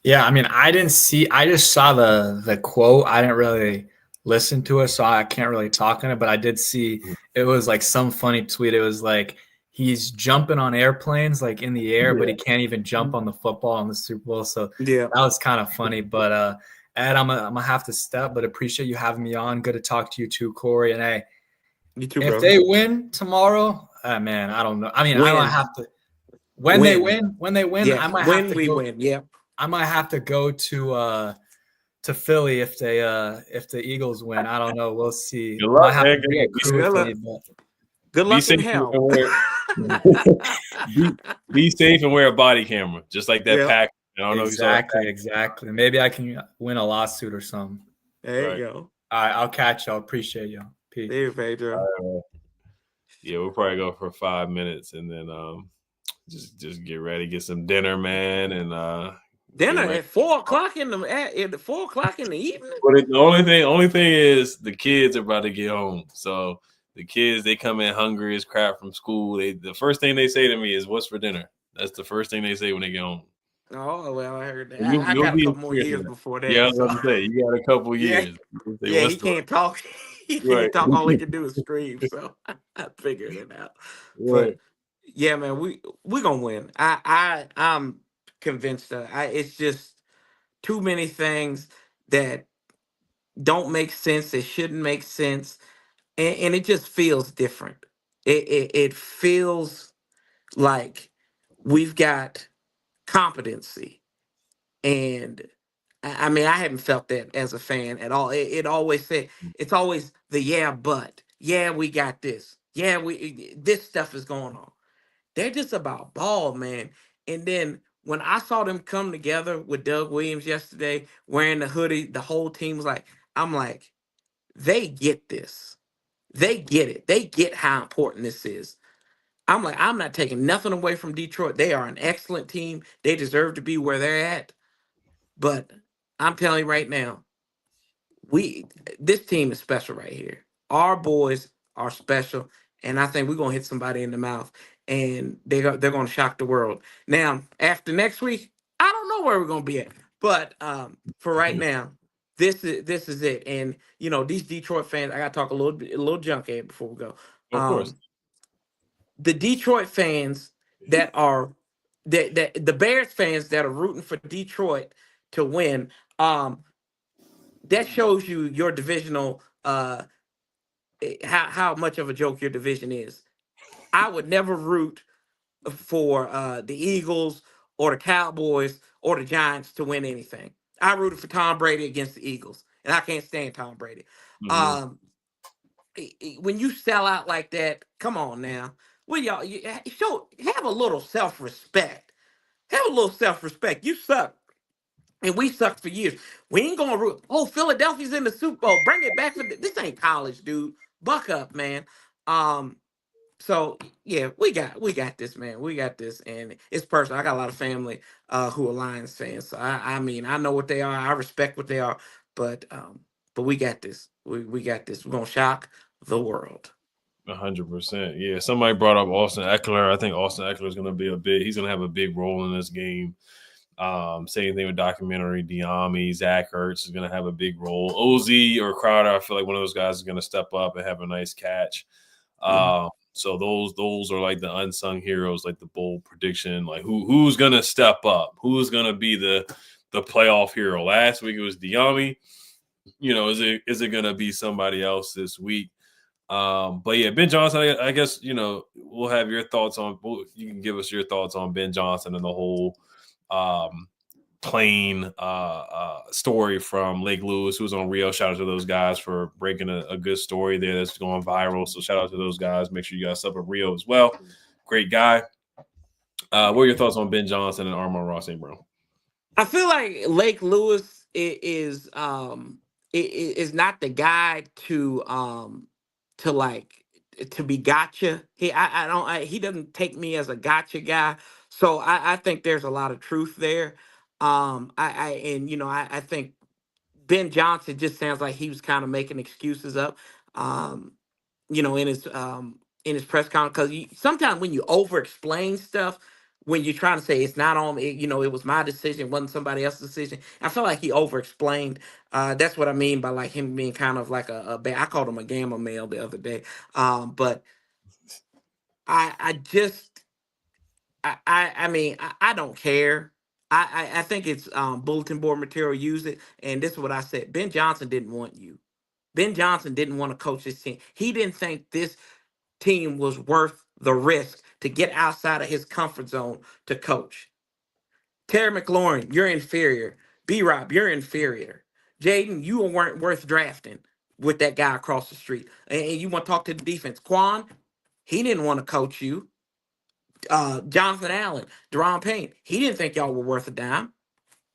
Yeah, I mean, I just saw the quote. I didn't really listen to it, so I can't really talk on it, but I did see it was like some funny tweet. It was like he's jumping on airplanes like in the air, but he can't even jump on the football in the Super Bowl. So yeah, that was kind of funny. But Ed, I'm gonna have to step, but appreciate you having me on. Good to talk to you too, Corey. And hey,
you too,
if
bro.
they win tomorrow, man, I don't know. I mean, I might have to when they win,
yeah,
I might
when
have to
we
go,
win, yeah.
I might have to go to Philly if the Eagles win. I don't know. We'll see.
Good luck, man.
Good luck in hell.
Be safe and wear a body camera, just like that pack. I don't know
exactly. Maybe I can win a lawsuit or something.
There you go.
All right, I'll catch y'all. Appreciate y'all. Peace.
See you, Pedro.
Yeah, we'll probably go for 5 minutes and then just get ready, get some dinner, man, and
dinner at 4 o'clock in the 4 o'clock in the evening.
But the only thing is the kids are about to get home, so the kids they come in hungry as crap from school. The first thing they say to me is, "What's for dinner?" That's the first thing they say when they get home.
Oh well, I heard that. I got a couple more years before that.
Yeah, I was about to say you got a couple years.
Yeah, he can't talk. He can't talk. All he can do is scream. So I figured it out. But yeah, man, we gonna win. I'm convinced that it's just too many things that don't make sense. It shouldn't make sense, and it just feels different. It feels like we've got competency, and I mean, I haven't felt that as a fan at all. It's always but we got this. Yeah, this stuff is going on. They're just about ball, man. And then when I saw them come together with Doug Williams yesterday, wearing the hoodie, the whole team was like, I'm like, they get this. They get it. They get how important this is. I'm like, I'm not taking nothing away from Detroit. They are an excellent team. They deserve to be where they're at. But I'm telling you right now, we this team is special right here. Our boys are special, and I think we're gonna hit somebody in the mouth, and they're gonna shock the world. Now, after next week, I don't know where we're gonna be at, but for right now, this is it. And these Detroit fans, I gotta talk a little junk here before we go.
Of course.
The Detroit fans that are that the Bears fans that are rooting for Detroit to win. That shows you your divisional how much of a joke your division is. I would never root for the Eagles or the Cowboys or the Giants to win anything. I rooted for Tom Brady against the Eagles, and I can't stand Tom Brady.
Mm-hmm.
When you sell out like that, come on now. Well, y'all, have a little self-respect. Have a little self-respect. You suck. And we sucked for years. We ain't gonna root. Oh, Philadelphia's in the Super Bowl. Bring it back for this ain't college, dude. Buck up, man. Um, so yeah, we got this, man. We got this, and it's personal. I got a lot of family who are Lions fans. So I mean, I know what they are. I respect what they are, but we got this. We got this. We're gonna shock the world.
100%. Yeah. Somebody brought up Austin Eckler. I think Austin Eckler is going to be he's going to have a big role in this game. Same thing with documentary. Diami, Zach Ertz is going to have a big role. Ozzy or Crowder, I feel like one of those guys is going to step up and have a nice catch. So those are like the unsung heroes, like the bold prediction, like who's going to step up, who's going to be the playoff hero. Last week it was Diami. Is it going to be somebody else this week? But yeah, Ben Johnson, I guess, we'll have your thoughts on, you can give us your thoughts on Ben Johnson and the whole plain story from Lake Lewis, who was on Rio. Shout out to those guys for breaking a good story there that's going viral. So shout out to those guys. Make sure you guys sub at Rio as well. Great guy. What are your thoughts on Ben Johnson and Amon-Ra St. Brown?
I feel like Lake Lewis is not the guy to be gotcha. He doesn't take me as a gotcha guy. So I think there's a lot of truth there. I think Ben Johnson just sounds like he was kind of making excuses up. In his press conference, because sometimes when you over explain stuff, when you're trying to say it's not on it was my decision, wasn't somebody else's decision. I feel like he over explained. That's what I mean by like him being kind of like I called him a gamma male the other day. But I just I mean I don't care. I think it's bulletin board material. Use it, and this is what I said. Ben Johnson didn't want you. Ben Johnson didn't want to coach this team. He didn't think this team was worth the risk to get outside of his comfort zone to coach. Terry McLaurin, you're inferior. B-Rob, you're inferior. Jaden, you weren't worth drafting with that guy across the street. And you want to talk to the defense. Quan, he didn't want to coach you. Jonathan Allen, Deron Payne, he didn't think y'all were worth a dime.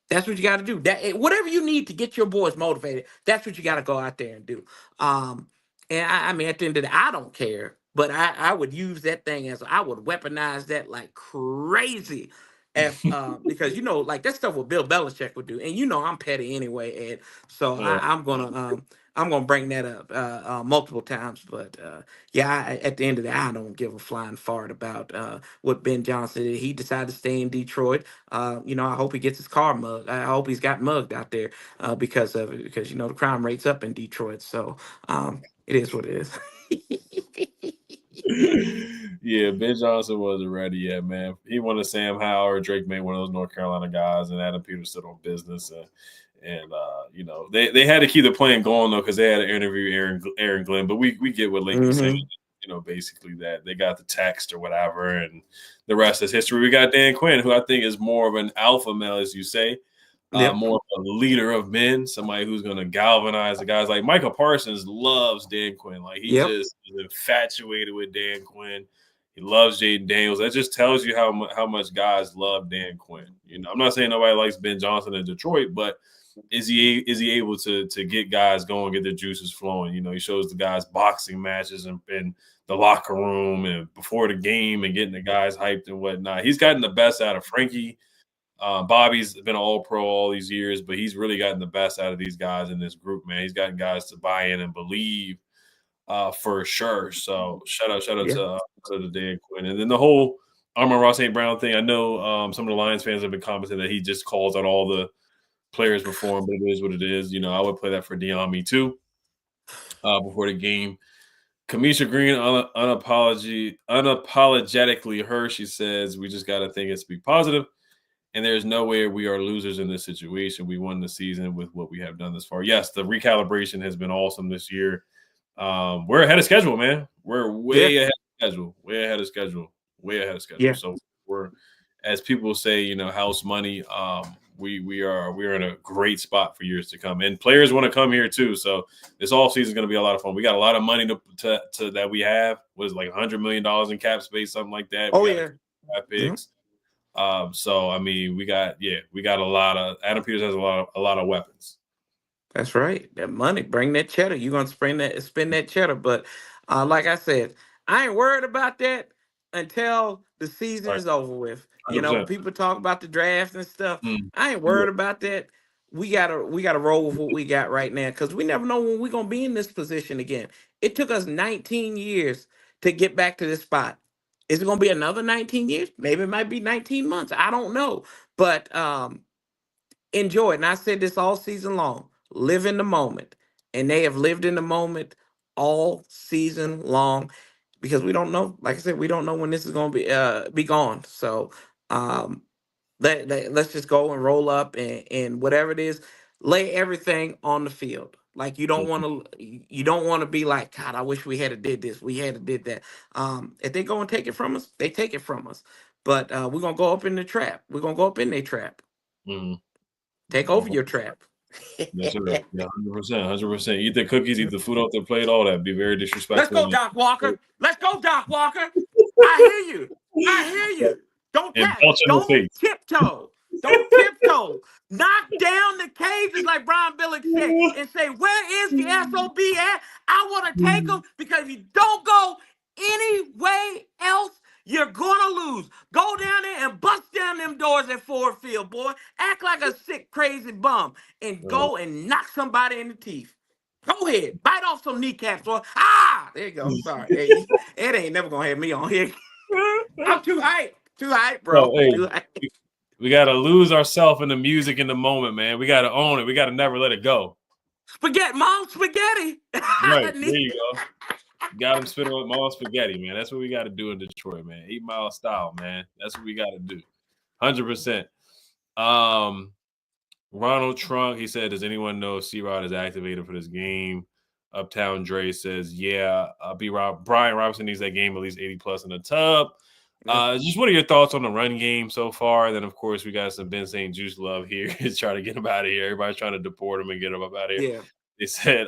That's what you got to do. Whatever you need to get your boys motivated, that's what you got to go out there and do. And I mean, at the end of the day, I don't care, but I would use that thing I would weaponize that like crazy. Because like that stuff what Bill Belichick would do, and I'm petty anyway, Ed. So
Yeah.
I'm gonna bring that up multiple times. But at the end of the day, I don't give a flying fart about what Ben Johnson did. He decided to stay in Detroit. I hope he gets his car mugged. I hope he's got mugged out there because of it. Because the crime rate's up in Detroit. So it is what it is.
Yeah, Ben Johnson wasn't ready yet, man. He wanted Sam Howell or Drake May, one of those North Carolina guys, and Adam Peters stood on business. And they had to keep the plan going though because they had to interview Aaron Glenn. But we get what Lake was saying. Basically that they got the text or whatever, and the rest is history. We got Dan Quinn, who I think is more of an alpha male, as you say. More of a leader of men, somebody who's going to galvanize the guys. Like Michael Parsons loves Dan Quinn. Like he just is infatuated with Dan Quinn. He loves Jaden Daniels. That just tells you how much guys love Dan Quinn. I'm not saying nobody likes Ben Johnson in Detroit, but is he able to get guys going, get their juices flowing? He shows the guys boxing matches and the locker room and before the game and getting the guys hyped and whatnot. He's gotten the best out of Frankie. Bobby's been an all-pro all these years, but he's really gotten the best out of these guys in this group, man. He's gotten guys to buy in and believe for sure. So shout out to the Dan Quinn. And then the whole Amon-Ra St. Brown thing, I know some of the Lions fans have been commenting that he just calls out all the players before him, but it is what it is. You know, I would play that for Diami too before the game. Kamisha Green, unapologetically her, she says, we just got to think and speak positive. And there's no way we are losers in this situation. We won the season with what we have done this far. Yes, the recalibration has been awesome this year. We're ahead of schedule, man. We're way ahead of schedule. Way ahead of schedule.
Yeah.
So we're, as people say, you know, house money. We are in a great spot for years to come, and players want to come here too. So this offseason is going to be a lot of fun. We got a lot of money to that we have. Was like $100 million in cap space, something like that. Picks. So I mean, we got a lot of. Adam Peters has a lot of weapons.
That's right. That money, bring that cheddar. You're gonna spend that cheddar. But like I said, I ain't worried about that until the season is over with. 100%. You know, people talk about the draft and stuff. I ain't worried about that. We gotta roll with what we got right now, because we never know when we're gonna be in this position again. It took us 19 years to get back to this spot. Is it gonna be another 19 years? Maybe it might be 19 months. I don't know. But enjoy it. And I said this all season long. Live in the moment. And they have lived in the moment all season long, because we don't know. Like I said, we don't know when this is going to be gone. So let's just go and roll up and whatever it is, lay everything on the field. Like you don't want to be like, God, I wish we had did this. We had did that. If they go and take it from us, they take it from us. But we're going to go up in the trap. We're going to go up in their trap. Take over your trap.
That's right. Yeah, 100%. Eat the cookies, eat the food off their plate, all that. Be very disrespectful.
Let's go, Doc Walker. Let's go, Doc Walker. I hear you. Don't tiptoe. Don't tiptoe. Knock down the cages like Brian Billick said and say, where is the SOB at? I want to take them, because if you don't go any way else, you're going to lose. Go down there and bust down them doors at Ford Field, boy. Act like a sick, crazy bum and go and knock somebody in the teeth. Go ahead. Bite off some kneecaps, boy. There you go. Sorry. Hey, it ain't never going to have me on here. I'm too hype. Too hype, bro. Too hype.
We got to lose ourselves in the music in the moment, man. We got to own it. We got to never let it go.
Mom spaghetti.
Right. There you go. Got him spitting with Mom spaghetti, man. That's what we got to do in Detroit, man. 8 Mile style, man. That's what we got to do. 100%. Ronald Trunk, he said, does anyone know if C-Rod is activated for this game? Uptown Dre says, yeah. Brian Robinson needs that game at least 80+ in the tub. Just what are your thoughts on the run game so far? And then, of course, we got some Ben St. Juice love here. Trying to get him out of here. Everybody's trying to deport him and get him up out of here.
Yeah.
They said,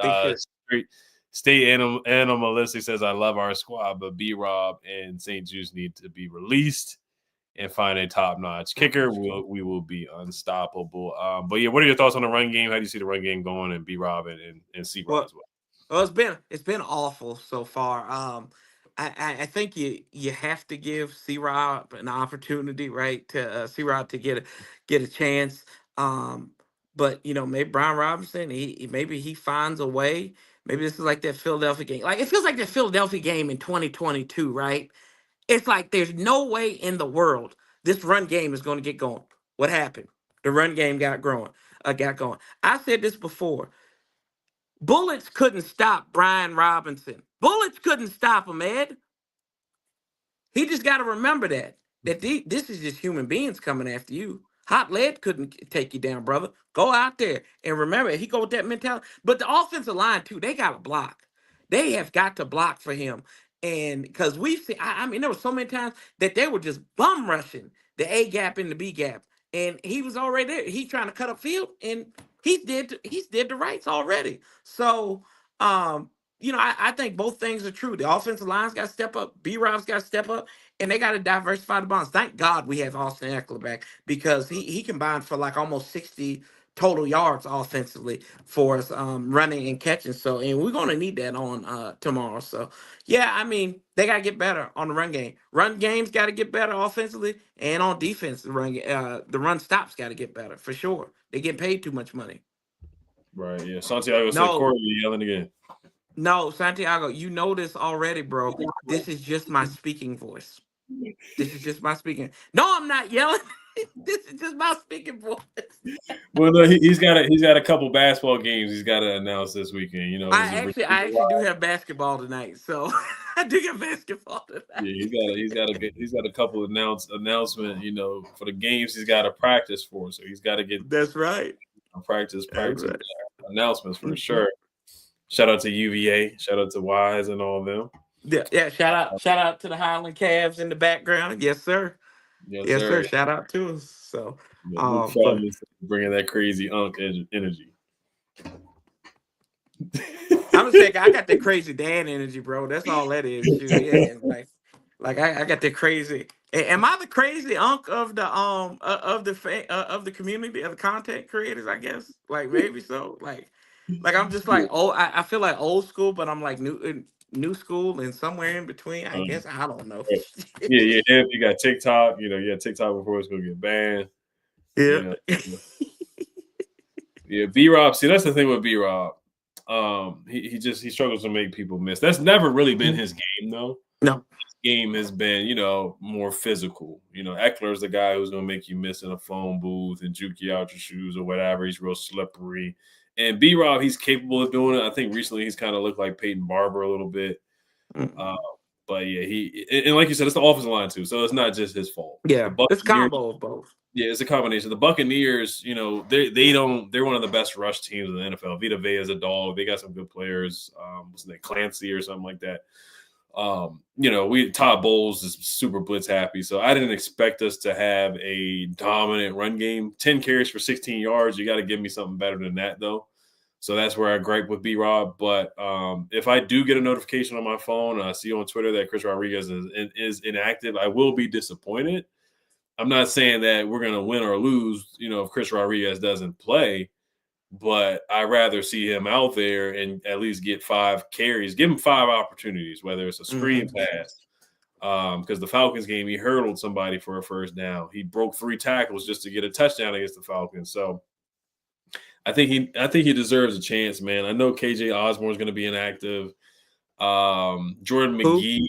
State Animalistic says, I love our squad, but B-Rob and St. Juice need to be released and find a top-notch kicker. We will be unstoppable. But, yeah, what are your thoughts on the run game? How do you see the run game going, and B-Rob and C-Rob as well?
Well, it's been awful so far. I think you have to give C-Rob an opportunity, right, to C-Rob to get a chance. But you know, maybe Brian Robinson, he finds a way. Maybe this is like that Philadelphia game. Like it feels like that Philadelphia game in 2022, right? It's like there's no way in the world this run game is going to get going. What happened? The run game got going. I said this before. Bullets couldn't stop Brian Robinson. Bullets couldn't stop him, Ed. He just got to remember that this is just human beings coming after you. Hot lead couldn't take you down, brother. Go out there and remember, he go with that mentality. But the offensive line, too, they got to block. They have got to block for him. And because we've seen, I mean, there were so many times that they were just bum rushing the A gap and the B gap. And he was already there. He's trying to cut up field, and he's did the rights already. So, you know, I think both things are true. The offensive line's got to step up. B-Rob's got to step up, and they got to diversify the bonds. Thank God we have Austin Eckler back, because he combined for like almost 60 total yards offensively for us, running and catching. So, and we're going to need that on tomorrow. So, yeah, I mean, they got to get better on the run game. Run game's got to get better offensively, and on defense, the run stops got to get better for sure. They get paid too much money.
Right. Yeah. Santiago said,
No,
Corey, you yelling again.
no, Santiago, you know this already, bro. This is just my speaking voice. This is just my speaking. No, I'm not yelling. This is just my speaking voice.
Well, no, he's got a couple basketball games he's got to announce this weekend. You know,
I actually do have basketball tonight, so I do get basketball tonight.
Yeah, he's got a couple announcement. You know, for the games he's got to practice for, so he's got to get
That's right.
practice
Right.
announcements for sure. Shout out to UVA, shout out to Wise and all of them.
Yeah. Shout out to the Highland Cavs in the background. Yes, sir. Yes, sir. Shout out to us. So,
bringing that crazy energy.
I'm gonna say I got that crazy Dan energy, bro. That's all that is. Yeah, like I got that crazy. Am I the crazy unk of the of the community of the content creators? I guess like maybe so. Like I'm just like I feel like old school, but I'm like new school and somewhere in between. I guess I don't know.
Yeah. You got TikTok. You know, you got TikTok before it's gonna get banned.
Yeah.
Yeah. B-Rob. See, that's the thing with B-Rob. He struggles to make people miss. That's never really been his game, though.
No.
His game has been, you know, more physical. You know, Eckler's the guy who's gonna make you miss in a phone booth and juke you out your shoes or whatever. He's real slippery. And B-Rob, he's capable of doing it. I think recently he's kind of looked like Peyton Barber a little bit. But yeah, and like you said, it's the offensive line too, so it's not just his fault.
Yeah, it's a combo of both.
Yeah, it's a combination. The Buccaneers, you know, they're one of the best rush teams in the NFL. Vita Vea is a dog. They got some good players. Wasn't it Clancy or something like that? You know, Todd Bowles is super blitz happy, so I didn't expect us to have a dominant run game. 10 carries for 16 yards. You got to give me something better than that, though. So that's where I gripe with B-Rob. But if I do get a notification on my phone and I see on Twitter that Chris Rodriguez is inactive, I will be disappointed. I'm not saying that we're going to win or lose, you know, if Chris Rodriguez doesn't play, but I'd rather see him out there and at least get 5 carries, give him 5 opportunities, whether it's a screen pass. Because the Falcons game, he hurdled somebody for a first down. He broke 3 tackles just to get a touchdown against the Falcons. So I think he deserves a chance, man. I know KJ Osborne is going to be inactive. Jordan McGee,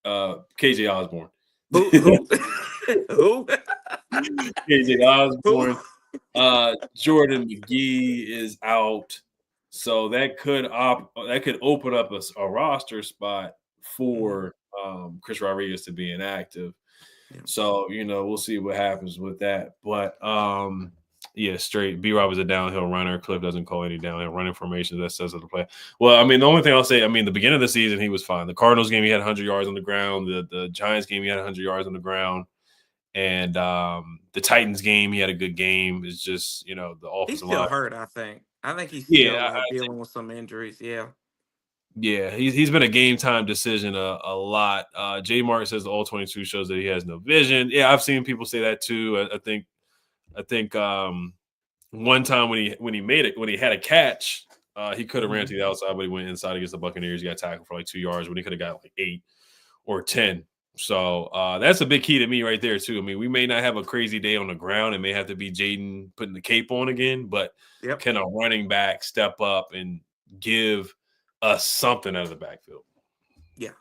KJ Osborne.
Who?
KJ Osborne. Jordan McGee is out, so that could open up a roster spot for Chris Rodriguez to be inactive. Yeah. So you know we'll see what happens with that. But yeah, straight B-Rob is a downhill runner. Cliff doesn't call any downhill running formations. That says of the play. Well, I mean, the only thing I'll say, I mean, the beginning of the season he was fine. The Cardinals game he had 100 yards on the ground. The Giants game he had 100 yards on the ground. And the Titans game, he had a good game. It's just, you know, the offensive line.
He's still hurt, I think. I think he's still dealing with some injuries. Yeah. Yeah,
he's been a game time decision a lot. J Mark says the all 22 shows that he has no vision. Yeah, I've seen people say that too. I think one time when he had a catch, he could have ran to the outside, but he went inside against the Buccaneers. He got tackled for like 2 yards when he could have got like 8 or 10. So that's a big key to me right there, too. I mean, we may not have a crazy day on the ground. It may have to be Jaden putting the cape on again, but can a running back step up and give us something out of the backfield?
Yeah,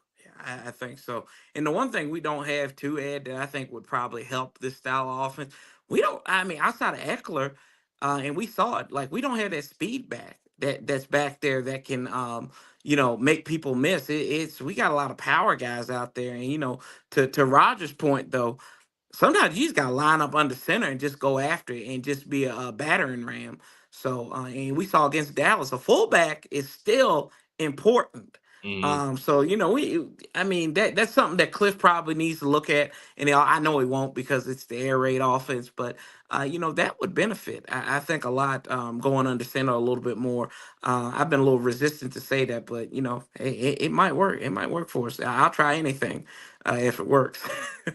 I think so. And the one thing we don't have to add that I think would probably help this style of offense, outside of Eckler, and we saw it, like we don't have that speed back that's back there that can make people miss. We got a lot of power guys out there, and to Roger's point though, sometimes you just got to line up under center and just go after it and just be a battering ram. So and we saw against Dallas, a fullback is still important. So that's something that Cliff probably needs to look at, and I know he won't because it's the air raid offense, but that would benefit I think a lot, going under center a little bit more. I've been a little resistant to say that, but it might work. It might work for us. I'll try anything if it works.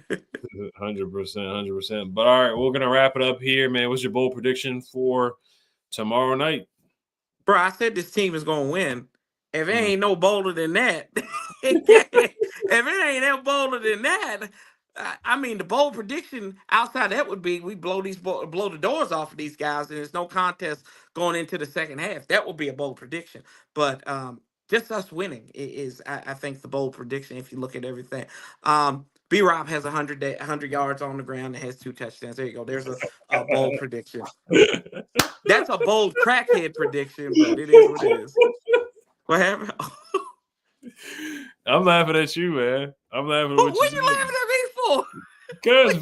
100%. But all right, we're gonna wrap it up here, man. What's your bold prediction for tomorrow night.
Bro, I said this team is gonna win. If it ain't no bolder than that, if it ain't no bolder than that, I mean, the bold prediction outside that would be we blow the doors off of these guys, and there's no contest going into the second half. That would be a bold prediction. But just us winning is, I think, the bold prediction. If you look at everything, B-Rob has 100 yards on the ground and has 2 touchdowns. There you go. There's a bold prediction. That's a bold crackhead prediction, but it is what it is. What happened?
I'm laughing at you, man. I'm laughing at
what you laughing at me for?
Because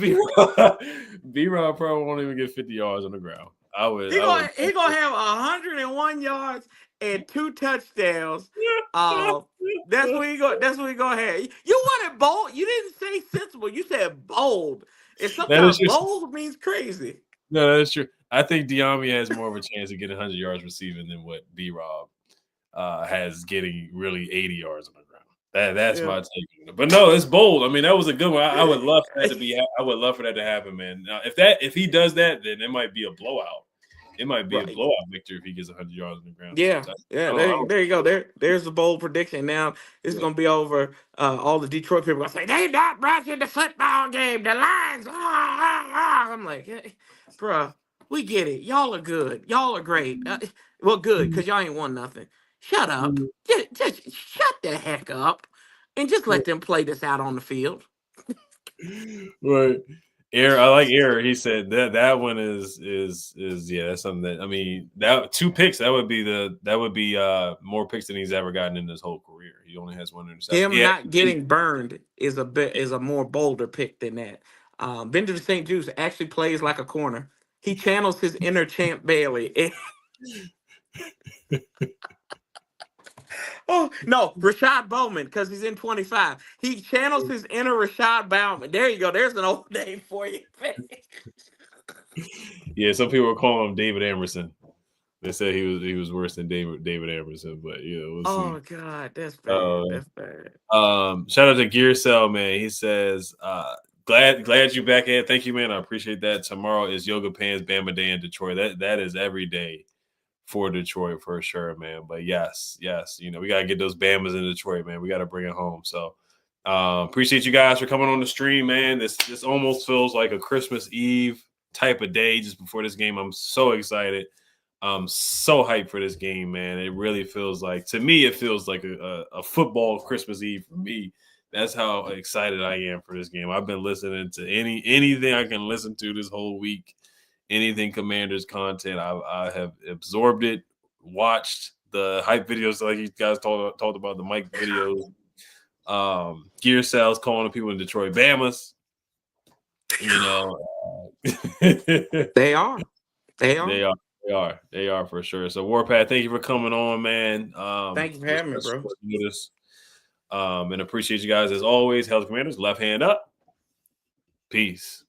B-Rob probably won't even get 50 yards on the ground.
He gonna have 101 yards and 2 touchdowns. That's what he gonna have. You wanted bold. You didn't say sensible. You said bold. And sometimes bold means crazy.
No, that's true. I think Diami has more of a chance of getting 100 yards receiving than what B-Rob has getting really 80 yards on the ground. That's my take on it. But no, it's bold. I mean, that was a good one. I would love for that to be. I would love for that to happen, man. Now, if he does that, then it might be a blowout. It might be a blowout victory if he gets 100 yards on the ground.
Yeah, there you go. There's the bold prediction. Now it's gonna be over. All the Detroit people gonna say they not watching the football game. The Lions. I'm like, hey, bro, we get it. Y'all are good. Y'all are great. Well, good because y'all ain't won nothing. Shut up. Just shut the heck up, and just let them play this out on the field.
Right. I like Air. He said that one is that's something that, I mean, that 2 picks, that would be more picks than he's ever gotten in his whole career. He only has 1 interception.
Him not getting burned is a more bolder pick than that. Benjamin St. Juice actually plays like a corner. He channels his inner Champ Bailey. Oh, no, Rashad Bowman, because he's in 25. He channels his inner Rashad Bowman. There you go. There's an old name for you.
Yeah, some people were calling him David Emerson. They said he was worse than David Emerson, but we'll see.
God, that's bad. That's bad.
Shout out to Gear Cell, man. He says, glad you back in. Thank you, man. I appreciate that. Tomorrow is Yoga Pants Bama Day in Detroit. That is every day for Detroit for sure, man. But yes, we gotta get those Bamas in Detroit, man. We gotta bring it home. So appreciate you guys for coming on the stream, man. This almost feels like a Christmas Eve type of day just before this game. I'm so excited. I'm so hyped for this game, man. It really feels like, to me, it feels like a football Christmas Eve for me. That's how excited I am for this game. I've been listening to anything I can listen to this whole week. Anything Commanders content, I have absorbed it, watched the hype videos like you guys talked about, the Mike videos. Gear Sales calling people in Detroit Bamas.
They are
for sure. So Warpath, thank you for coming on, man.
Thank you for having me, bro.
And appreciate you guys as always. Hell's Commanders, left hand up. Peace.